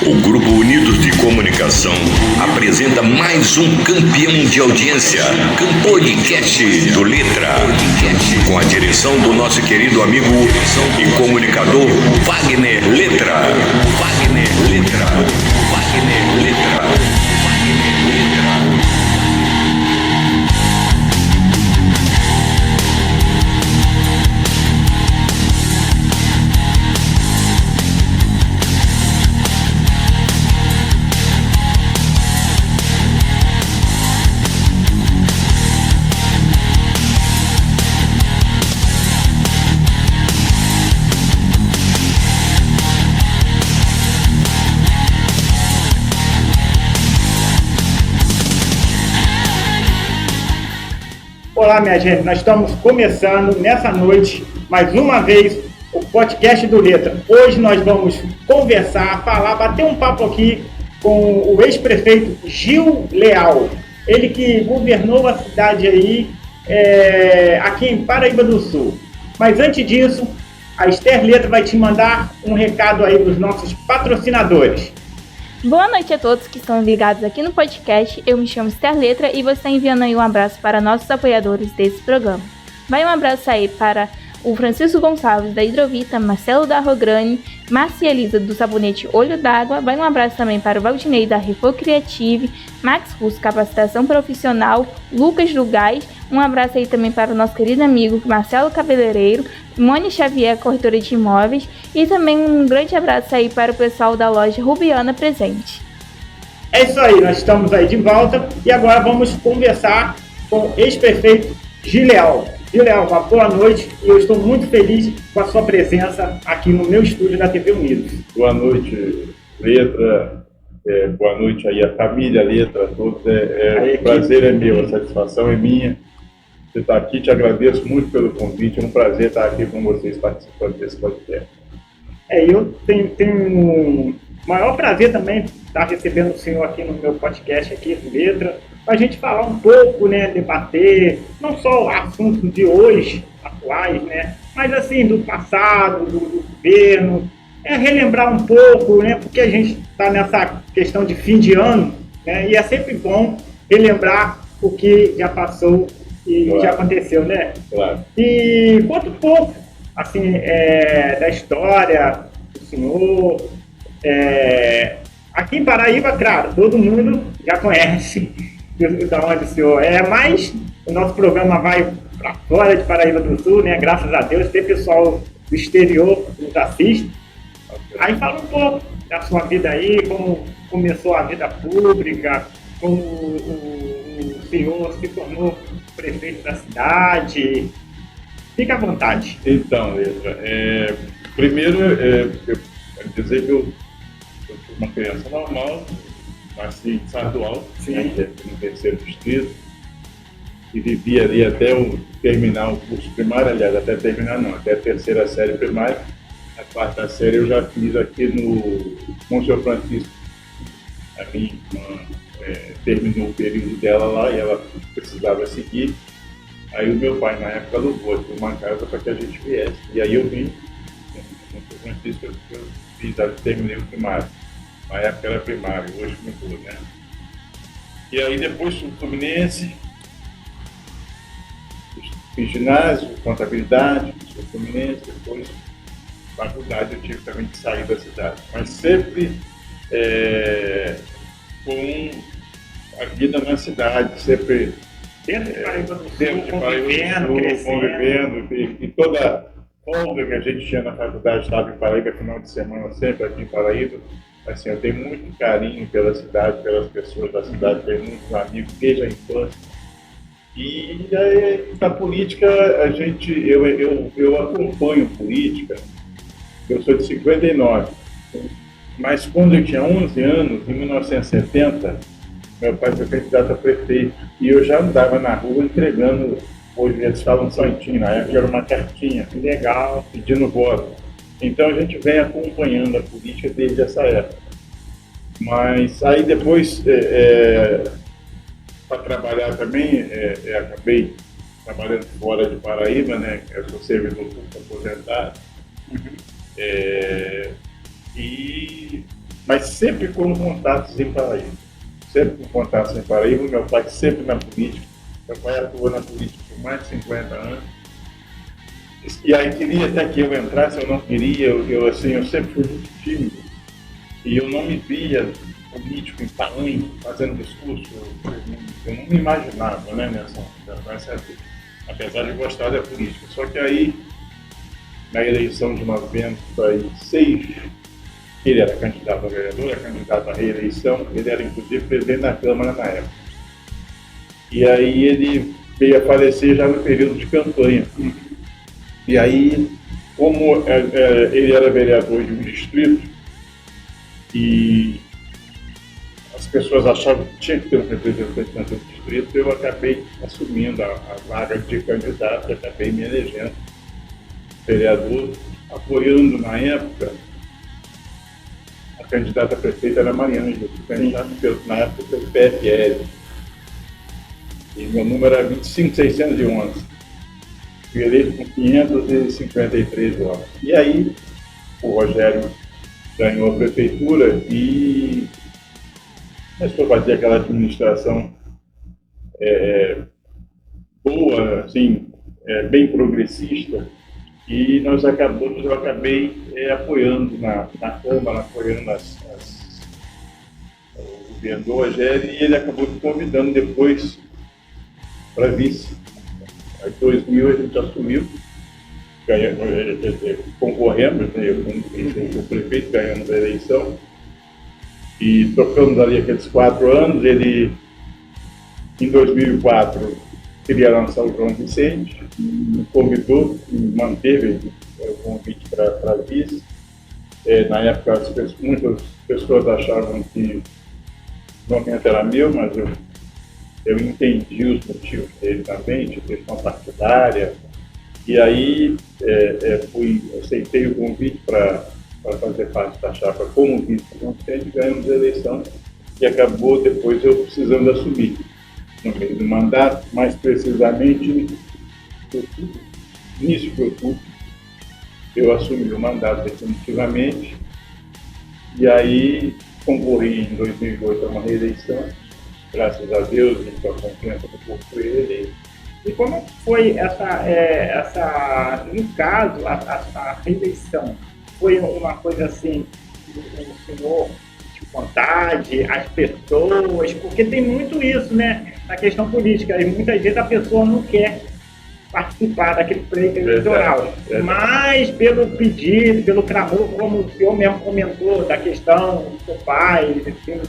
O Grupo Unidos de Comunicação apresenta mais um campeão de audiência, Podcast do Letra, com a direção do nosso querido amigo e comunicador Wagner Letra. Wagner Letra. Wagner Letra. Wagner Letra. Olá, minha gente, nós estamos começando nessa noite, mais uma vez, o Podcast do Letra. Hoje nós vamos conversar, falar, bater um papo aqui com o ex-prefeito Gil Leal. Ele que governou a cidade aí, aqui em Paraíba do Sul. Mas antes disso, a Esther Letra vai te mandar um recado aí dos nossos patrocinadores. Boa noite a todos que estão ligados aqui no podcast. Eu me chamo Esther Letra e você está enviando aí um abraço para nossos apoiadores desse programa. Vai um abraço aí para o Francisco Gonçalves da Hidrovita, Marcelo da Rograni, Marcia Elisa do Sabonete Olho d'Água. Vai um abraço também para o Valdinei da Refor Creative, Max Russo Capacitação Profissional, Lucas do Gás. Um abraço aí também para o nosso querido amigo Marcelo Cabeleireiro, Mônica Xavier, corretora de imóveis, e também um grande abraço aí para o pessoal da loja Rubiana Presente. É isso aí, nós estamos aí de volta e agora vamos conversar com o ex-prefeito Gil Leal. Gil Leal, uma boa noite e eu estou muito feliz com a sua presença aqui no meu estúdio da TV Unidos. Boa noite, Letra. Boa noite aí a família Letra, a todos. O prazer é meu, a satisfação é minha. Você está aqui, te agradeço muito pelo convite, é um prazer estar aqui com vocês participando desse podcast. Eu tenho o maior prazer também estar recebendo o senhor aqui no meu podcast, aqui do Letra, para a gente falar um pouco, né, debater, não só assuntos de hoje, atuais, né, mas assim, do passado, do governo, relembrar um pouco, né, porque a gente está nessa questão de fim de ano, né, e é sempre bom relembrar o que já passou e claro, já aconteceu, né? Claro. E conta um pouco, assim, da história do senhor. Aqui em Paraíba, claro, todo mundo já conhece de onde o senhor é, mas o nosso programa vai para fora de Paraíba do Sul, né? Graças a Deus, tem pessoal do exterior que nos assiste. Aí fala um pouco da sua vida aí, como começou a vida pública, como o senhor se tornou prefeito da cidade. Fica à vontade. Então, Letra, primeiro eu quero dizer que eu sou uma criança normal, nasci em Sardo Alto, no terceiro distrito, e vivi ali até terminar o curso primário, aliás, até terminar não, até a terceira série primária. A quarta série eu já fiz aqui no Monsenhor Francisco. A minha irmã terminou o período dela lá e ela precisava seguir. Aí o meu pai, na época, alugou uma casa para que a gente viesse. E aí eu vim, no Francisco, eu terminei o primário. Na época era primário, hoje mudou, né? E aí depois fui Fluminense, fiz ginásio, contabilidade, fui Fluminense, depois faculdade eu tive também que sair da cidade. Mas sempre com a vida na cidade, sempre dentro de Paraíba do Sul, convivendo, e toda folga que a gente tinha na faculdade estava em Paraíba, final de semana sempre aqui em Paraíba. Assim, eu tenho muito carinho pela cidade, pelas pessoas da cidade, tenho muitos amigos desde a infância. E aí, na política, eu acompanho política, eu sou de 59, mas quando eu tinha 11 anos, em 1970, meu pai foi candidato a prefeito e eu já andava na rua entregando, hoje eles falam santinho, na época era uma cartinha legal, pedindo voto. Então a gente vem acompanhando a política desde essa época. Mas aí depois, para trabalhar também, acabei trabalhando fora de Paraíba, né? Eu sou servidor público aposentado. E mas sempre com contatos em Paraíba. Sempre com contatos em Paraíba, meu pai sempre na política. Meu pai atuou na política por mais de 50 anos. E aí queria até que eu entrasse, eu não queria, eu sempre fui muito tímido. E eu não me via político em palanque, fazendo discurso, eu não me imaginava, né, nessa apesar de gostar da política. Só que aí, na eleição de 96, ele era candidato a vereador, era candidato à reeleição, ele era inclusive presidente da Câmara na época. E aí ele veio a falecer já no período de campanha. E aí, como ele era vereador de um distrito, e as pessoas achavam que tinha que ter um representante no distrito, eu acabei assumindo a vaga de candidato, acabei me elegendo vereador, apoiando na época a candidata a prefeita era Mariana, candidata na época pelo PFL. E meu número era 25.611. Fui eleito com 553 votos. E aí o Rogério ganhou a prefeitura e começou a fazer aquela administração boa, assim, bem progressista, e eu acabei apoiando na Câmara, apoiando o governo do Rogério, e ele acabou me convidando depois para vice. Em 2000 a gente assumiu, concorremos, eu como prefeito, ganhamos a eleição, e tocamos ali aqueles 4 anos. Ele, em 2004, queria lançar o João Vicente, me convidou, manteve o convite para vice. Na época, muitas pessoas achavam que o momento era meu, mas eu entendi os motivos dele também, de questão partidária. E aí aceitei o convite para fazer parte da chapa como vice-presidente, ganhamos a eleição e acabou depois eu precisando assumir no meio do mandato, mais precisamente início de outubro, eu assumi o mandato definitivamente, e aí concorri em 2008 a uma reeleição, graças a Deus, e com a confiança do povo por ele. E como foi no caso, a reeleição? Foi uma coisa assim, o senhor de vontade, as pessoas, porque tem muito isso, né, na questão política, e muitas vezes a pessoa não quer participar daquele pleito eleitoral, mas pelo pedido, pelo clamor, como o senhor mesmo comentou, da questão do seu pai, enfim.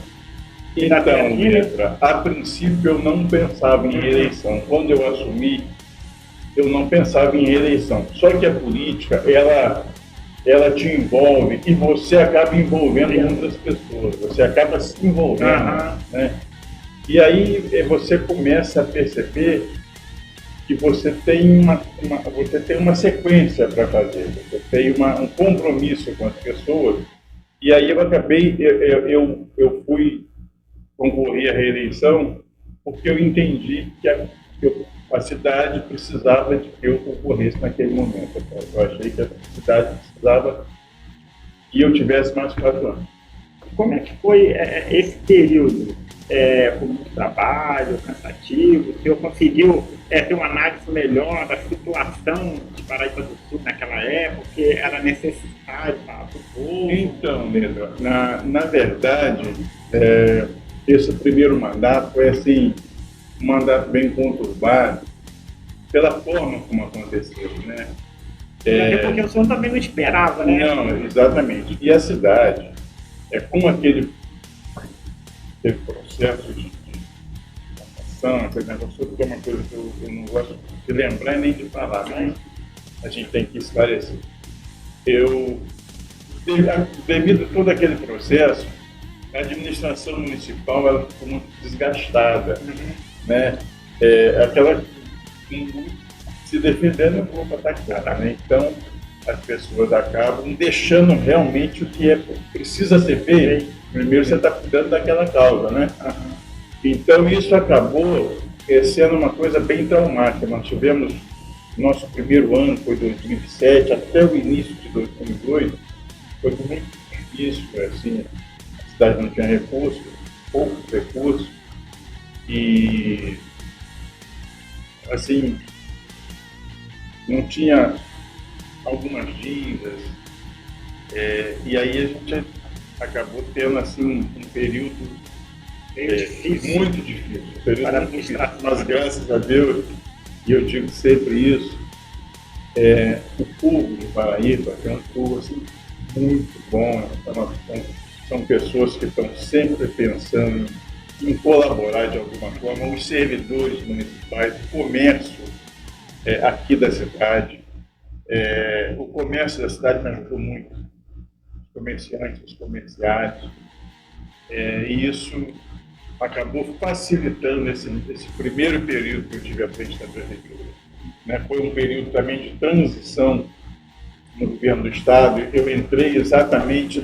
Então, Letra, a princípio eu não pensava em reeleição. Quando eu assumi, eu não pensava em reeleição. Só que a política, ela te envolve e você acaba envolvendo outras pessoas. Você acaba se envolvendo, né? E aí você começa a perceber que você tem uma sequência para fazer. Você tem um compromisso com as pessoas. E aí eu acabei, eu fui concorrer à reeleição porque eu entendi que a cidade precisava de que eu concorresse naquele momento. Eu achei que a cidade precisava que eu tivesse mais 4 anos. Como é que foi esse período? Com muito trabalho, cansativo? O senhor conseguiu ter uma análise melhor da situação de Paraíba do Sul naquela época, que era necessário para o povo? Então, Pedro, na verdade, esse primeiro mandato foi assim, um mandato bem conturbado pela forma como aconteceu, né? Porque o senhor também não esperava, né? Não, exatamente. E a cidade, com aquele processo de votação, aquele negócio, que é uma coisa que eu não gosto de lembrar nem de falar, mas a gente tem que esclarecer. Devido a todo aquele processo, a administração municipal ela ficou muito desgastada, né? Aquela se defendendo, eu vou atacar, né? Então as pessoas acabam deixando realmente o que precisa ser feito. Primeiro você está cuidando daquela causa, né? Então isso acabou sendo uma coisa bem traumática. Nós tivemos nosso primeiro ano foi 2007 até o início de 2008 foi muito difícil, assim. cidade não tinha recursos, poucos recursos, e assim, não tinha algumas dívidas, e aí a gente acabou tendo assim um período muito difícil, mas graças a Deus, e eu digo sempre isso, o povo de Paraíba é um povo assim, muito bom, são pessoas que estão sempre pensando em colaborar de alguma forma, os servidores municipais, o comércio aqui da cidade, o comércio da cidade me ajudou muito, os comerciantes, os comerciários, e isso acabou facilitando esse primeiro período que eu tive à frente da prefeitura. Foi um período também de transição no governo do estado. Eu entrei exatamente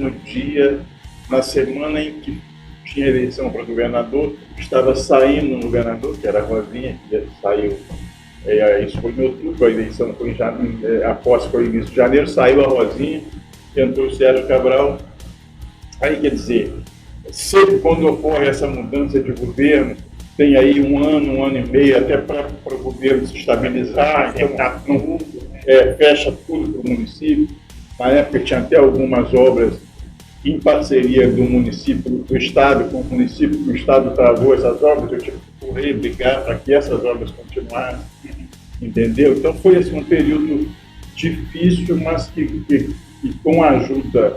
na semana em que tinha eleição para governador, estava saindo um governador, que era a Rosinha, que saiu, isso foi em outubro, a eleição foi em janeiro, a posse foi no início de janeiro, saiu a Rosinha, entrou o Sérgio Cabral. Aí, quer dizer, sempre quando ocorre essa mudança de governo, tem aí um ano e meio até para o governo se estabilizar, então fecha tudo para o município. Na época tinha até algumas obras em parceria do município, do estado com o município, que o estado travou essas obras, eu tive que correr, brigar para que essas obras continuassem, entendeu? Então foi assim, um período difícil, mas que com a ajuda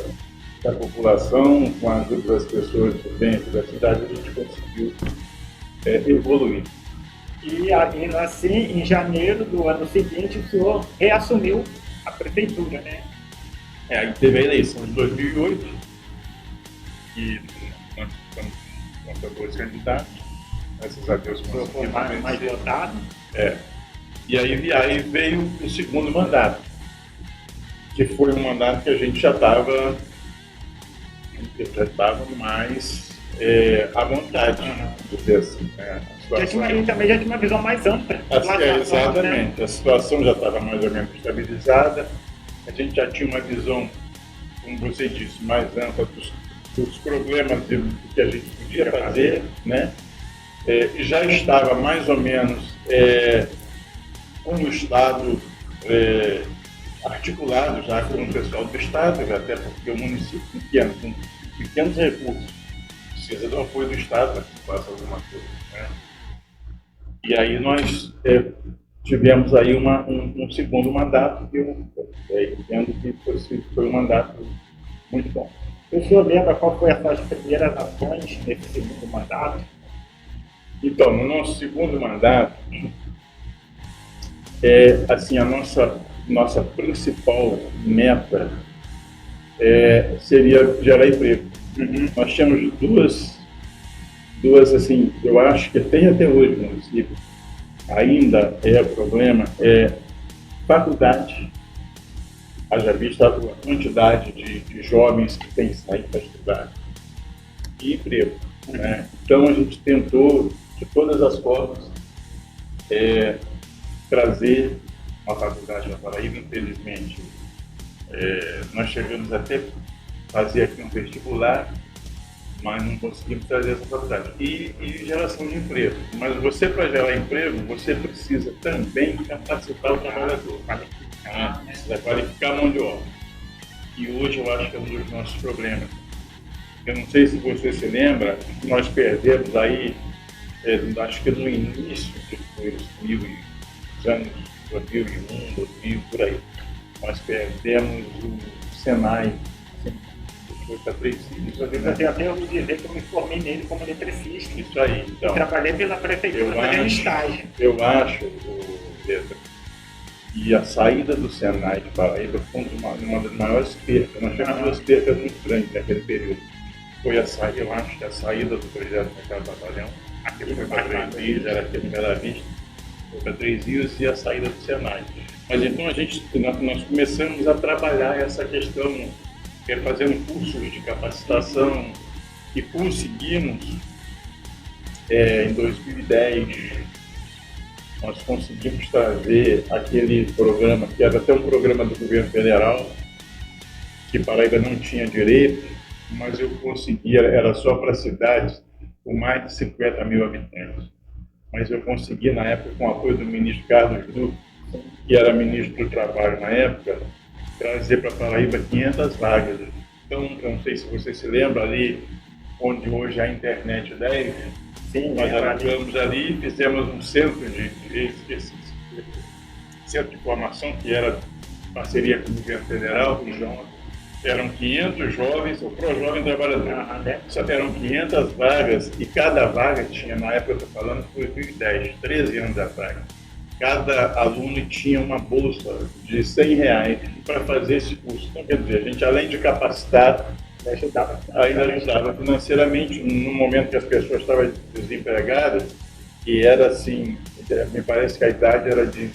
da população, com a ajuda das pessoas dentro da cidade, a gente conseguiu evoluir. E assim, em janeiro do ano seguinte, o senhor reassumiu a prefeitura, né? Aí teve a eleição de 2008, e nós ficamos contra dois candidatos, graças a Deus conseguimos mais votado. E aí veio o segundo mandato, que foi um mandato que a gente já estava mais à vontade, dizer assim, né? Também já tinha uma visão mais ampla. Exatamente, né? A situação já estava mais ou menos estabilizada, a gente já tinha uma visão, como você disse, mais ampla dos problemas do que a gente podia fazer, né? Já estava mais ou menos com o Estado articulado já com o pessoal do Estado, até porque o município pequeno, com pequenos recursos, precisa do apoio do Estado para que faça alguma coisa, né? E aí nós tivemos aí um segundo mandato que eu entendo que foi um mandato muito bom. O senhor lembra qual foi as suas primeiras ações nesse segundo mandato? Então, no nosso segundo mandato, assim, a nossa principal meta seria gerar emprego. Nós tínhamos duas, assim, eu acho que tem até hoje no município, ainda o problema, faculdade. Haja vista a quantidade de jovens que têm saído para estudar, e emprego, né? Então a gente tentou, de todas as formas, trazer uma faculdade na Paraíba. Infelizmente, nós chegamos até fazer aqui um vestibular, mas não conseguimos trazer essa faculdade. E geração de emprego. Mas você, para gerar emprego, você precisa também capacitar o trabalhador. Precisa qualificar a mão de obra. E hoje eu acho que é um dos nossos problemas. Eu não sei se você se lembra, nós perdemos aí, acho que no início dos anos 2001, 2000, por aí, nós perdemos o Senai, foi para 3 filhos. Eu tenho até ouvido dizer que eu me formei nele como eletricista. Isso aí, então. Trabalhei pela prefeitura fazendo estágio. Eu acho, Pedro, e a saída do Senai de Paraíba foi uma das maiores percas. Nós tivemos duas percas muito grandes naquele período. Foi eu acho que a saída do projeto Mercado Batalhão, aquele foi para 3 Rios, era aquele no Bela Vista, foi para 3 Rios, e a saída do Senai. Mas então nós começamos a trabalhar essa questão, fazendo cursos de capacitação, e conseguimos, em 2010, nós conseguimos trazer aquele programa, que era até um programa do governo federal, que Paraíba não tinha direito, mas eu consegui, era só para cidades com mais de 50 mil habitantes. Mas eu consegui, na época, com o apoio do ministro Carlos Duque, que era ministro do Trabalho na época, trazer para Paraíba 500 vagas. Então, eu não sei se você se lembra ali, onde hoje a internet 10, Sim, nós alugamos ali e fizemos um centro centro de formação, que era parceria com o governo federal, então, eram 500 jovens, o Pro-Jovem Trabalhador. Só eram 500 vagas e cada vaga tinha, na época eu estou falando, foi 2010, 13 anos atrás. Cada aluno tinha uma bolsa de R$100 para fazer esse curso. Então, quer dizer, a gente, além de capacitar, ainda ajudava financeiramente, no momento que as pessoas estavam desempregadas, e era assim, me parece que a idade era de,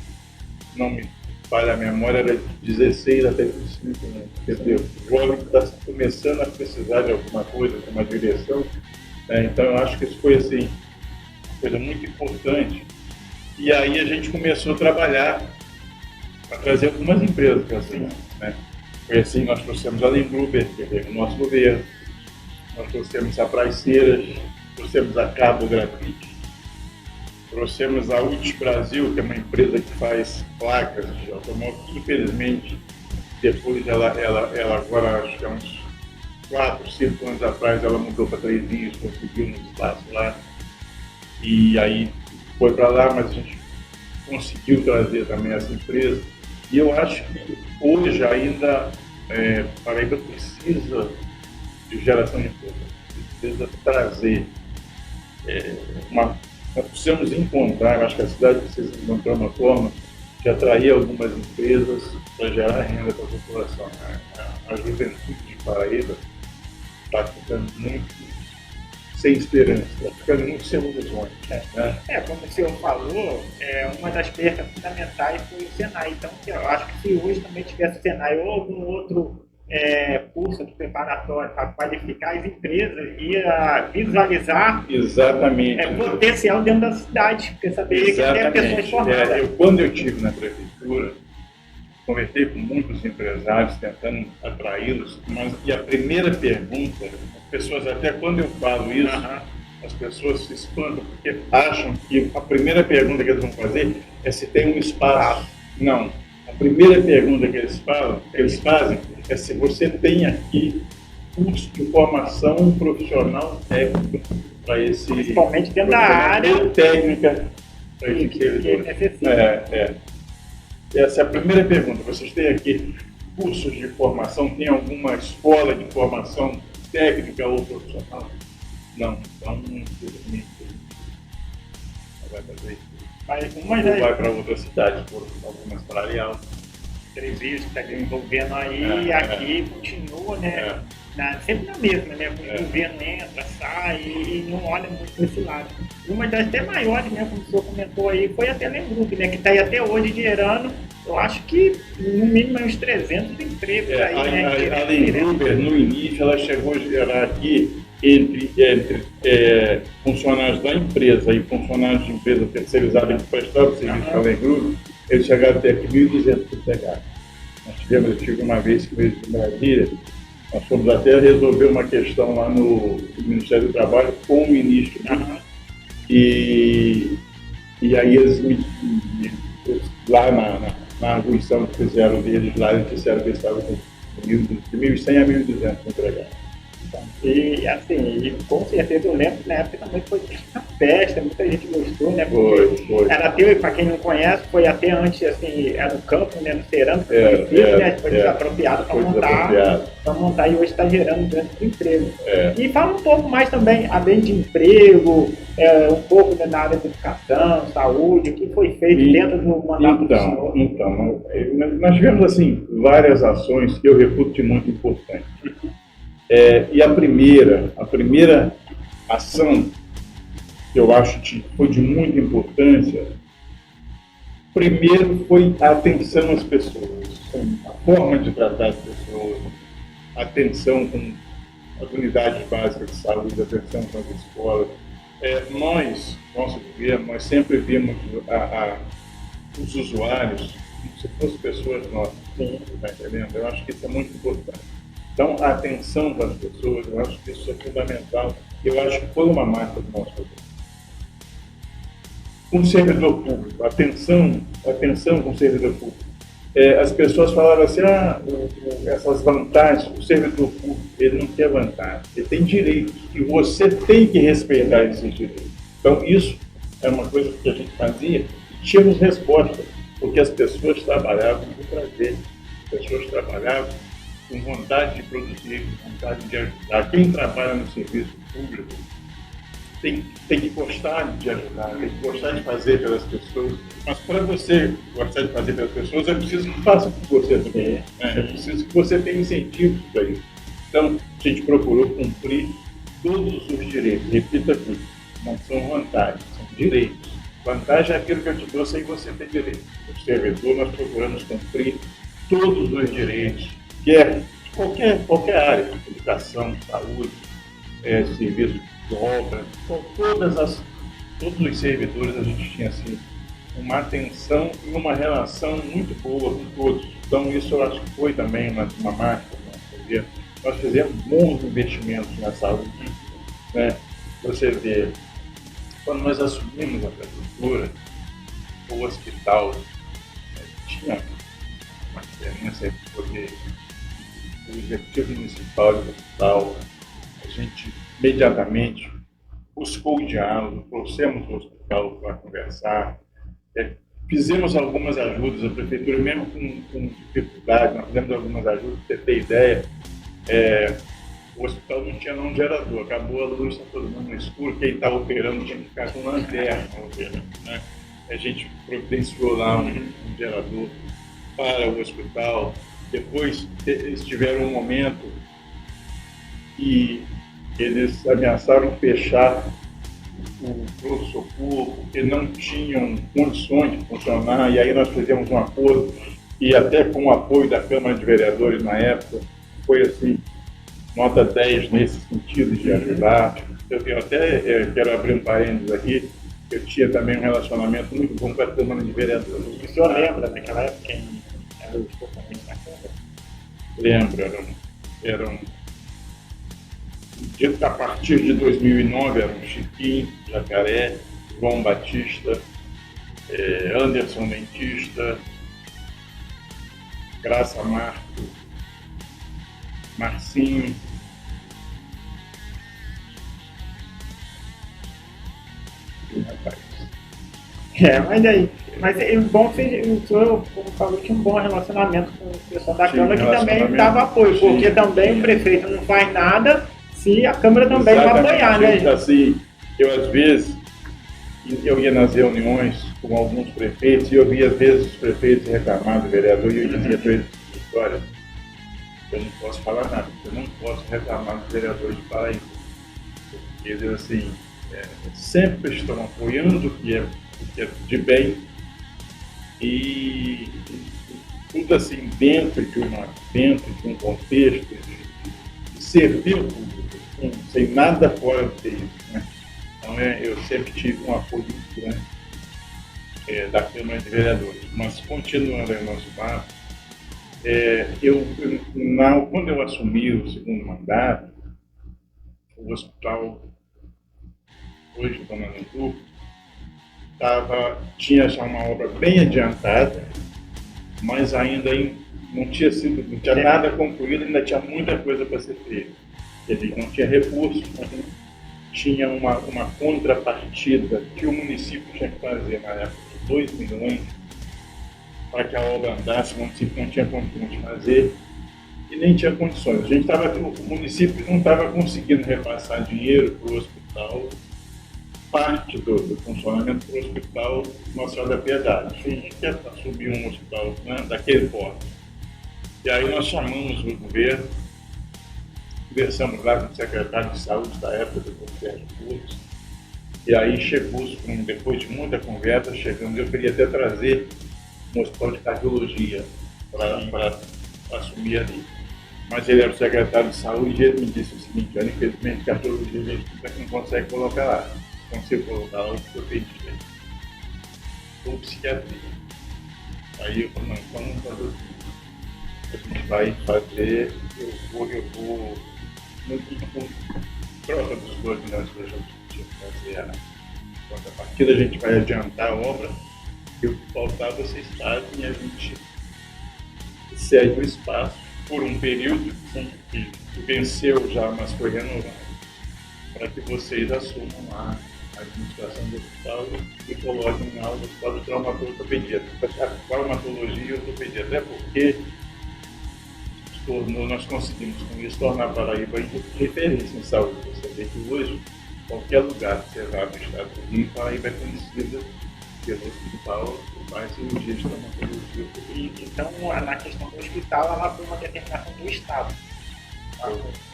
não me falha a memória, era de 16 até 25 anos. Quer dizer, o jovem está começando a precisar de alguma coisa, de uma direção. Então, eu acho que isso foi assim, uma coisa muito importante. E aí a gente começou a trabalhar para trazer algumas empresas, assim, né? Foi assim, nós trouxemos a Lengruber, que veio no nosso governo, nós trouxemos a Praiceiras, trouxemos a Cabo Grafite, trouxemos a UTS Brasil, que é uma empresa que faz placas de automóvel. Infelizmente, depois ela agora, acho que há uns 4, 5 anos atrás, ela mudou para Três Rios, conseguiu um espaço lá, e aí foi para lá, mas a gente conseguiu trazer também essa empresa. E eu acho que hoje ainda Paraíba precisa de geração de emprego, precisa trazer nós precisamos encontrar, acho que a cidade precisa encontrar uma forma de atrair algumas empresas para gerar renda para a população. A juventude de Paraíba está ficando muito sem esperança, está ficando muito sem ilusões. Né? Como o senhor falou, uma das perdas fundamentais foi o Senai. Então, eu acho que se hoje também tivesse o Senai ou algum outro curso de preparatório para qualificar as empresas, ia visualizar exatamente potencial dentro da cidade, porque saber que tem pessoas formadas. Quando eu estive na prefeitura, conversei com muitos empresários tentando atraí-los, e a primeira pergunta, as pessoas, até quando eu falo isso, as pessoas se espantam porque acham que a primeira pergunta que eles vão fazer é se tem um espaço. Não. A primeira pergunta que eles fazem é se você tem aqui curso de formação profissional técnica para esse... Principalmente dentro da área técnica para esse servidor. Essa é a primeira pergunta. Vocês têm aqui cursos de formação? Tem alguma escola de formação técnica ou profissional? Não. Então, infelizmente, não vai fazer isso. Ou vai para outra cidade, por algumas salarial. Três Rios que está desenvolvendo aí, aqui continua, né? Sempre na mesma, né? O governo entra, sai e não olha muito para esse lado. Uma das até maiores, né? Como o senhor comentou aí, foi a Telengrupo, né? Que está aí até hoje gerando, eu acho que no mínimo uns 300 empregos aí, né? A Lengrupo, no início, ela chegou a gerar aqui entre funcionários da empresa e funcionários de empresa terceirizada que prestavam serviço para a Lengrupo, eles chegaram até aqui 1.200 empregados. Eu tive uma vez que veio de Brasília, nós fomos até resolver uma questão lá no Ministério do Trabalho com o ministro. E aí eles lá na arguição que fizeram deles lá, eles disseram que eles estavam de 1.100 a 1.200 empregados. E assim, com certeza eu lembro que na época também foi uma festa, muita gente gostou, né? Foi. Era até, para quem não conhece, foi até antes, assim, era no campo, né? No cerâmico, né? Foi desapropriado para montar e hoje está gerando grandes empregos. E fala um pouco mais também, além de emprego, um pouco na área de educação, saúde, o que foi feito dentro do mandato do senhor. Então, nós tivemos, assim, várias ações que eu reputo de muito importante. E a primeira ação que eu acho que foi de muita importância, primeiro foi a atenção às pessoas, a forma de tratar as pessoas, a atenção com as unidades básicas de saúde, a atenção com as escolas. Nosso governo, nós sempre vimos os usuários como se fossem pessoas nossas, tá entendendo? Eu acho que isso é muito importante. Então, a atenção para as pessoas, eu acho que isso é fundamental. Eu acho que foi uma marca do nosso governo. Com o servidor público, atenção com o servidor público. As pessoas falaram assim, essas vantagens, o servidor público, ele não tem vantagem, ele tem direitos, e você tem que respeitar esses direitos. Então, isso é uma coisa que a gente fazia e tínhamos resposta, porque as pessoas trabalhavam com prazer, as pessoas trabalhavam com vontade de produzir, com vontade de ajudar. Quem trabalha no serviço público tem que gostar de ajudar, tem que gostar de fazer pelas pessoas. Mas para você gostar de fazer pelas pessoas, é preciso que faça por você também. É preciso que você tenha incentivos para isso. Então, a gente procurou cumprir todos os direitos. Repita aqui, não são vantagens, são direitos. Vantagem é aquilo que eu te dou sem você ter direito. O servidor, nós procuramos cumprir todos os direitos, que é qualquer área, educação, saúde, serviço de obra, todos os servidores a gente tinha assim, uma atenção e uma relação muito boa com todos. Então isso eu acho que foi também uma marca do nosso governo. Nós fizemos bons investimentos na saúde, né? Você vê, quando nós assumimos a prefeitura, o hospital tinha uma diferença porque o executivo municipal e o hospital, a gente imediatamente buscou o diálogo, trouxemos o hospital para conversar, fizemos algumas ajudas, a prefeitura mesmo com dificuldade, nós fizemos algumas ajudas, para você ter ideia, o hospital não tinha um gerador, acabou a luz, está todo mundo no escuro, quem está operando tinha que ficar com lanterna operando, né? A gente providenciou lá um gerador para o hospital. Depois eles tiveram um momento e eles ameaçaram fechar o pronto-socorro, porque não tinham condições de funcionar, e aí nós fizemos um acordo, e até com o apoio da Câmara de Vereadores na época, foi assim, nota 10 nesse sentido de ajudar. Eu até quero abrir um parênteses aqui, eu tinha também um relacionamento muito bom com a Câmara de Vereadores. O senhor lembra daquela época quem era o componente da Câmara? Lembro, a partir de 2009 eram Chiquinho, Jacaré, João Batista, Anderson Dentista, Graça Marco, Marcinho. Mas é bom que o senhor, como falou, tinha um bom relacionamento com o pessoal da Câmara, que também dava apoio, porque também o prefeito não faz nada se a Câmara também não apoiar, né? Assim, às vezes, eu ia nas reuniões com alguns prefeitos e eu via, às vezes, os prefeitos reclamar do vereador e eu dizia para eles, olha, eu não posso falar nada, eu não posso reclamar dos vereadores de Paraíba. Porque eles, assim, sempre estão apoiando o que é de bem e tudo assim dentro de um contexto de servir o público, sem nada fora disso, né? Então eu sempre tive um apoio muito grande da Câmara de Vereadores. Mas continuando aí o nosso papo, quando eu assumi o segundo mandato, o hospital hoje do Dona Nandu tinha já uma obra bem adiantada, mas ainda não tinha nada concluído, ainda tinha muita coisa para ser feita. Ele não tinha recursos, tinha uma contrapartida que o município tinha que fazer na época de 2 milhões para que a obra andasse, o município não tinha condições de fazer e nem tinha condições. O município não estava conseguindo repassar dinheiro para o hospital, parte do funcionamento do Hospital Nossa Senhora da Piedade. A gente quer assumir um hospital, né, daquele porte. E aí nós chamamos o governo, conversamos lá com o secretário de Saúde da época, do Sérgio Curtis, e aí depois de muita conversa, eu queria até trazer um hospital de cardiologia para assumir ali. Mas ele era o secretário de Saúde e ele me disse o seguinte, olha, infelizmente cardiologia a gente não consegue colocar lá. Consigo colocar lá o que eu pedi, ou psiquiatria. Aí eu falei, não, então vamos fazer o seguinte, a gente vai fazer, eu vou no troca dos 2 milhões que a gente fazer a contrapartida, a gente vai adiantar a obra e o que faltar vocês fazem e a gente cede o espaço por um período que venceu já, mas foi renovado, para que vocês assumam a administração do hospital e coloquem algo para o traumatologia e ortopedia, até porque nós conseguimos com isso tornar a Paraíba referência em saúde. Você vê que hoje, qualquer lugar que você vá no estado do Rio, Paraíba é conhecida pelo hospital que faz cirurgia de traumatologia. Então, na questão do hospital, ela foi uma determinação do Estado.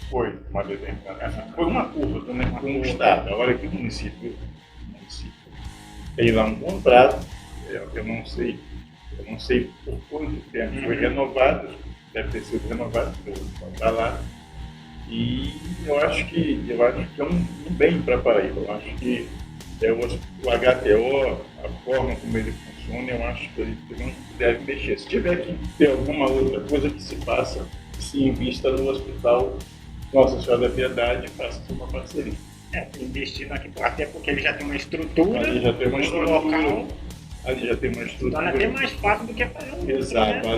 Foi uma determinação. Foi uma curva também com o Estado. Agora que o município tem lá um contrato, eu não sei por quanto tempo foi renovado, deve ter sido renovado, porque está lá. E eu acho que é um bem para a Paraíba. Eu acho que o HTO, a forma como ele funciona, eu acho que ele não deve mexer. Se tiver que ter alguma outra coisa que se faça, se invista no hospital Nossa Senhora da Piedade e faça uma parceria. Investindo aqui, até porque ele já tem uma estrutura, ali já tem uma estrutura, local, ali já tem uma estrutura. torna até mais fácil do que fazer um Exato, né?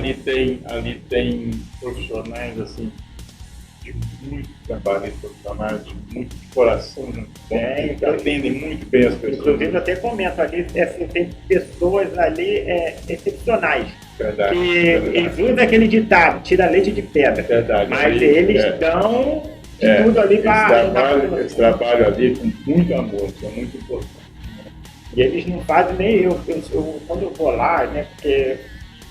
ali tem profissionais assim, de muito trabalho, profissionais de muito coração, que atendem muito bem as pessoas. Inclusive, eu até comento ali, tem pessoas ali excepcionais. Verdade, que verdade. eles usam aquele ditado, tira leite de pedra. Verdade, mas ali, eles dão de tudo ali para. Esse trabalho ali com muito amor, isso é muito importante. E eles não fazem nem eu quando eu vou lá, né? Porque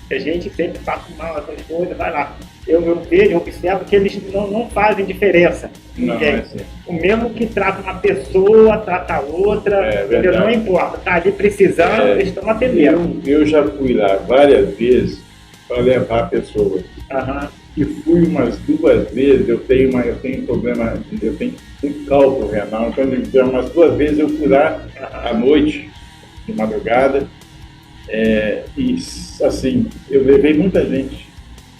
a gente sempre passa mal essas coisas, vai lá. Eu vejo, eu observo que eles não fazem diferença. Não, é assim. O mesmo que trata uma pessoa, trata a outra, entendeu? Não importa, tá ali precisando, eles estão atendendo. Eu já fui lá várias vezes para levar pessoas. E fui umas 2 vezes, eu tenho problema, eu tenho um cálculo renal, então umas 2 vezes eu fui lá à noite, de madrugada, e assim, eu levei muita gente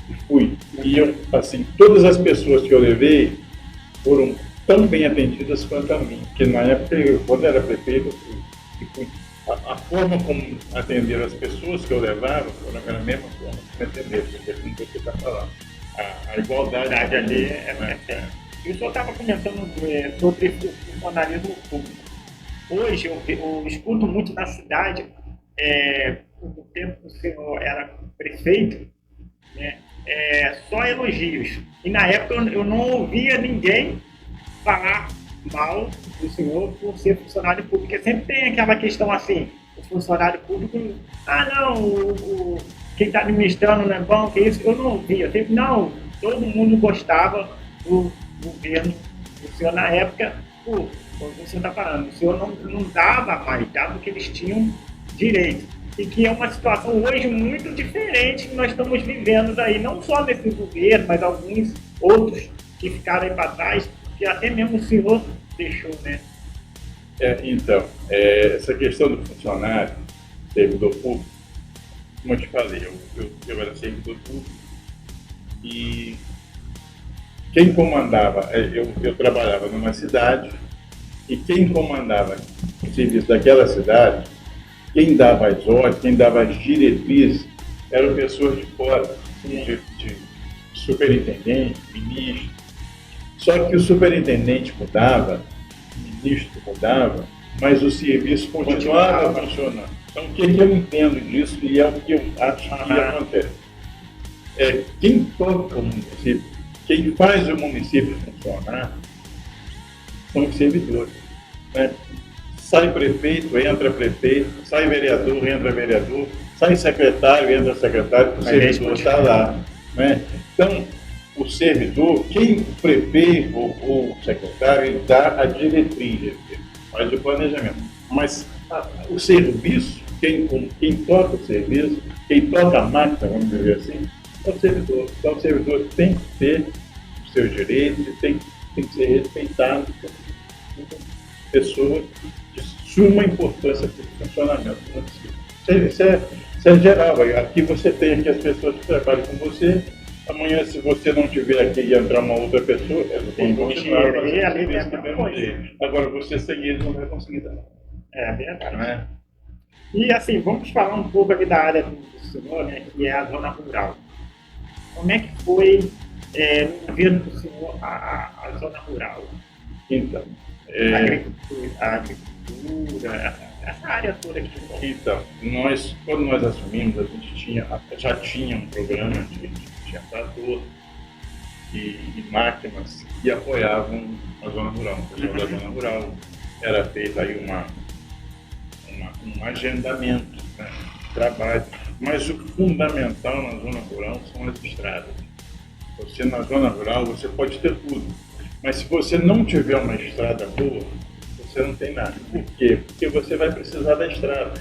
e fui. E eu, assim, todas as pessoas que eu levei foram tão bem atendidas quanto a mim, que na época, quando eu era prefeito, a forma como atender as pessoas que eu levava era a mesma forma que atender, porque é como você está falando. A igualdade ali E o senhor estava comentando sobre o funcionalismo público. Hoje eu escuto muito na cidade, no tempo que o senhor era prefeito, né, só elogios. E na época eu não ouvia ninguém falar mal do senhor por ser funcionário público. Porque sempre tem aquela questão assim, o funcionário público, quem está administrando não é bom, que isso, eu não ouvia. Sempre, não, todo mundo gostava do governo do senhor na época, como o senhor está falando, o senhor não dava mais, dava o que eles tinham direito. E que é uma situação hoje muito diferente que nós estamos vivendo aí, não só nesse governo, mas alguns outros que ficaram aí para trás, que até mesmo o senhor deixou, né? Então, essa questão do funcionário, servidor público, como eu te falei, eu era servidor público e quem comandava, eu trabalhava numa cidade e quem comandava o serviço daquela cidade, quem dava as ordens, quem dava as diretrizes, eram pessoas de fora, de superintendente, ministro. Só que o superintendente mudava, o ministro mudava, mas o serviço continuava funcionando. Então, o que eu entendo disso e é o que eu acho que acontece. Quem toca o município, quem faz o município funcionar, são os servidores. Né? Sai prefeito, entra prefeito, sai vereador, entra vereador, sai secretário, entra secretário, o servidor está lá. Né? Então, o servidor, o prefeito ou o secretário, ele dá a diretriz, ele faz o planejamento. Mas o serviço, quem toca o serviço, quem toca a máquina, vamos dizer assim, é o servidor. Então, o servidor tem que ter os seus direitos e tem que ser respeitado como pessoa de suma importância para o funcionamento do município. Isso é geral. Aqui você tem as pessoas que trabalham com você Amanhã, se você não tiver aqui e entrar uma outra pessoa, Tem vão dinheiro continuar aí, ali fazendo tem a isso do mesma mesmo coisa. jeito. Agora, você sem eles não vai conseguir dar. É verdade. Não é? E assim, vamos falar um pouco aqui da área do senhor, né, que é a zona rural. Como é que foi no governo do senhor a zona rural? Então, A agricultura, essa área toda aqui. Então, quando nós assumimos, a gente já tinha um programa de tinha trator e máquinas que apoiavam a zona rural. O pessoal da zona rural era feito aí um agendamento, né, de trabalho. Mas o fundamental na zona rural são as estradas. Você na zona rural você pode ter tudo, mas se você não tiver uma estrada boa, você não tem nada. Por quê? Porque você vai precisar da estrada.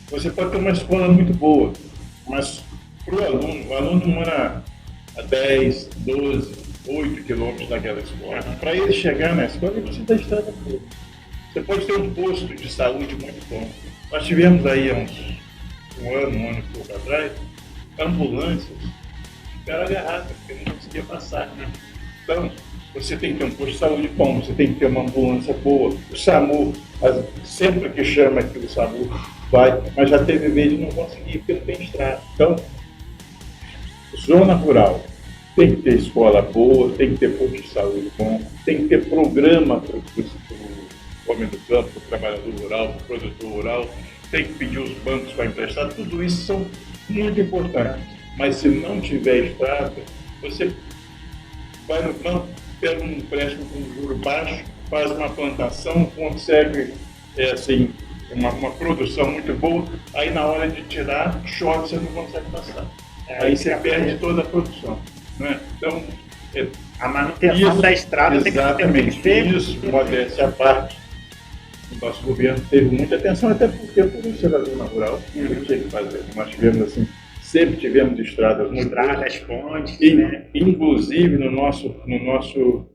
Você pode ter uma escola muito boa, mas para o aluno mora a 10, 12, 8 quilômetros daquela escola. Para ele chegar na escola, ele precisa da estrada boa. Você pode ter um posto de saúde muito bom. Nós tivemos aí há um ano e pouco atrás, ambulâncias ficaram agarradas, porque não conseguia passar. Então, você tem que ter um posto de saúde bom, você tem que ter uma ambulância boa. O SAMU, sempre que chama aqui o SAMU, vai, mas já teve vez de não conseguir, porque não tem estrada. Então, zona rural, tem que ter escola boa, tem que ter posto de saúde bom, tem que ter programa para o homem do campo, para o trabalhador rural, para o produtor rural, tem que pedir os bancos para emprestar, tudo isso são muito importantes. Mas se não tiver estrada, você vai no campo, pega um empréstimo com juro baixo, faz uma plantação, consegue uma produção muito boa, aí na hora de tirar, chove, você não consegue passar. Aí você perde toda a produção. Né? Então, a manutenção da estrada tem que ser. Isso, modéstia à parte. O nosso governo teve muita atenção, até porque por isso da zona rural, ele tinha que fazer. Nós tivemos assim, sempre tivemos estradas muito boas. Pontes, né? Inclusive no nosso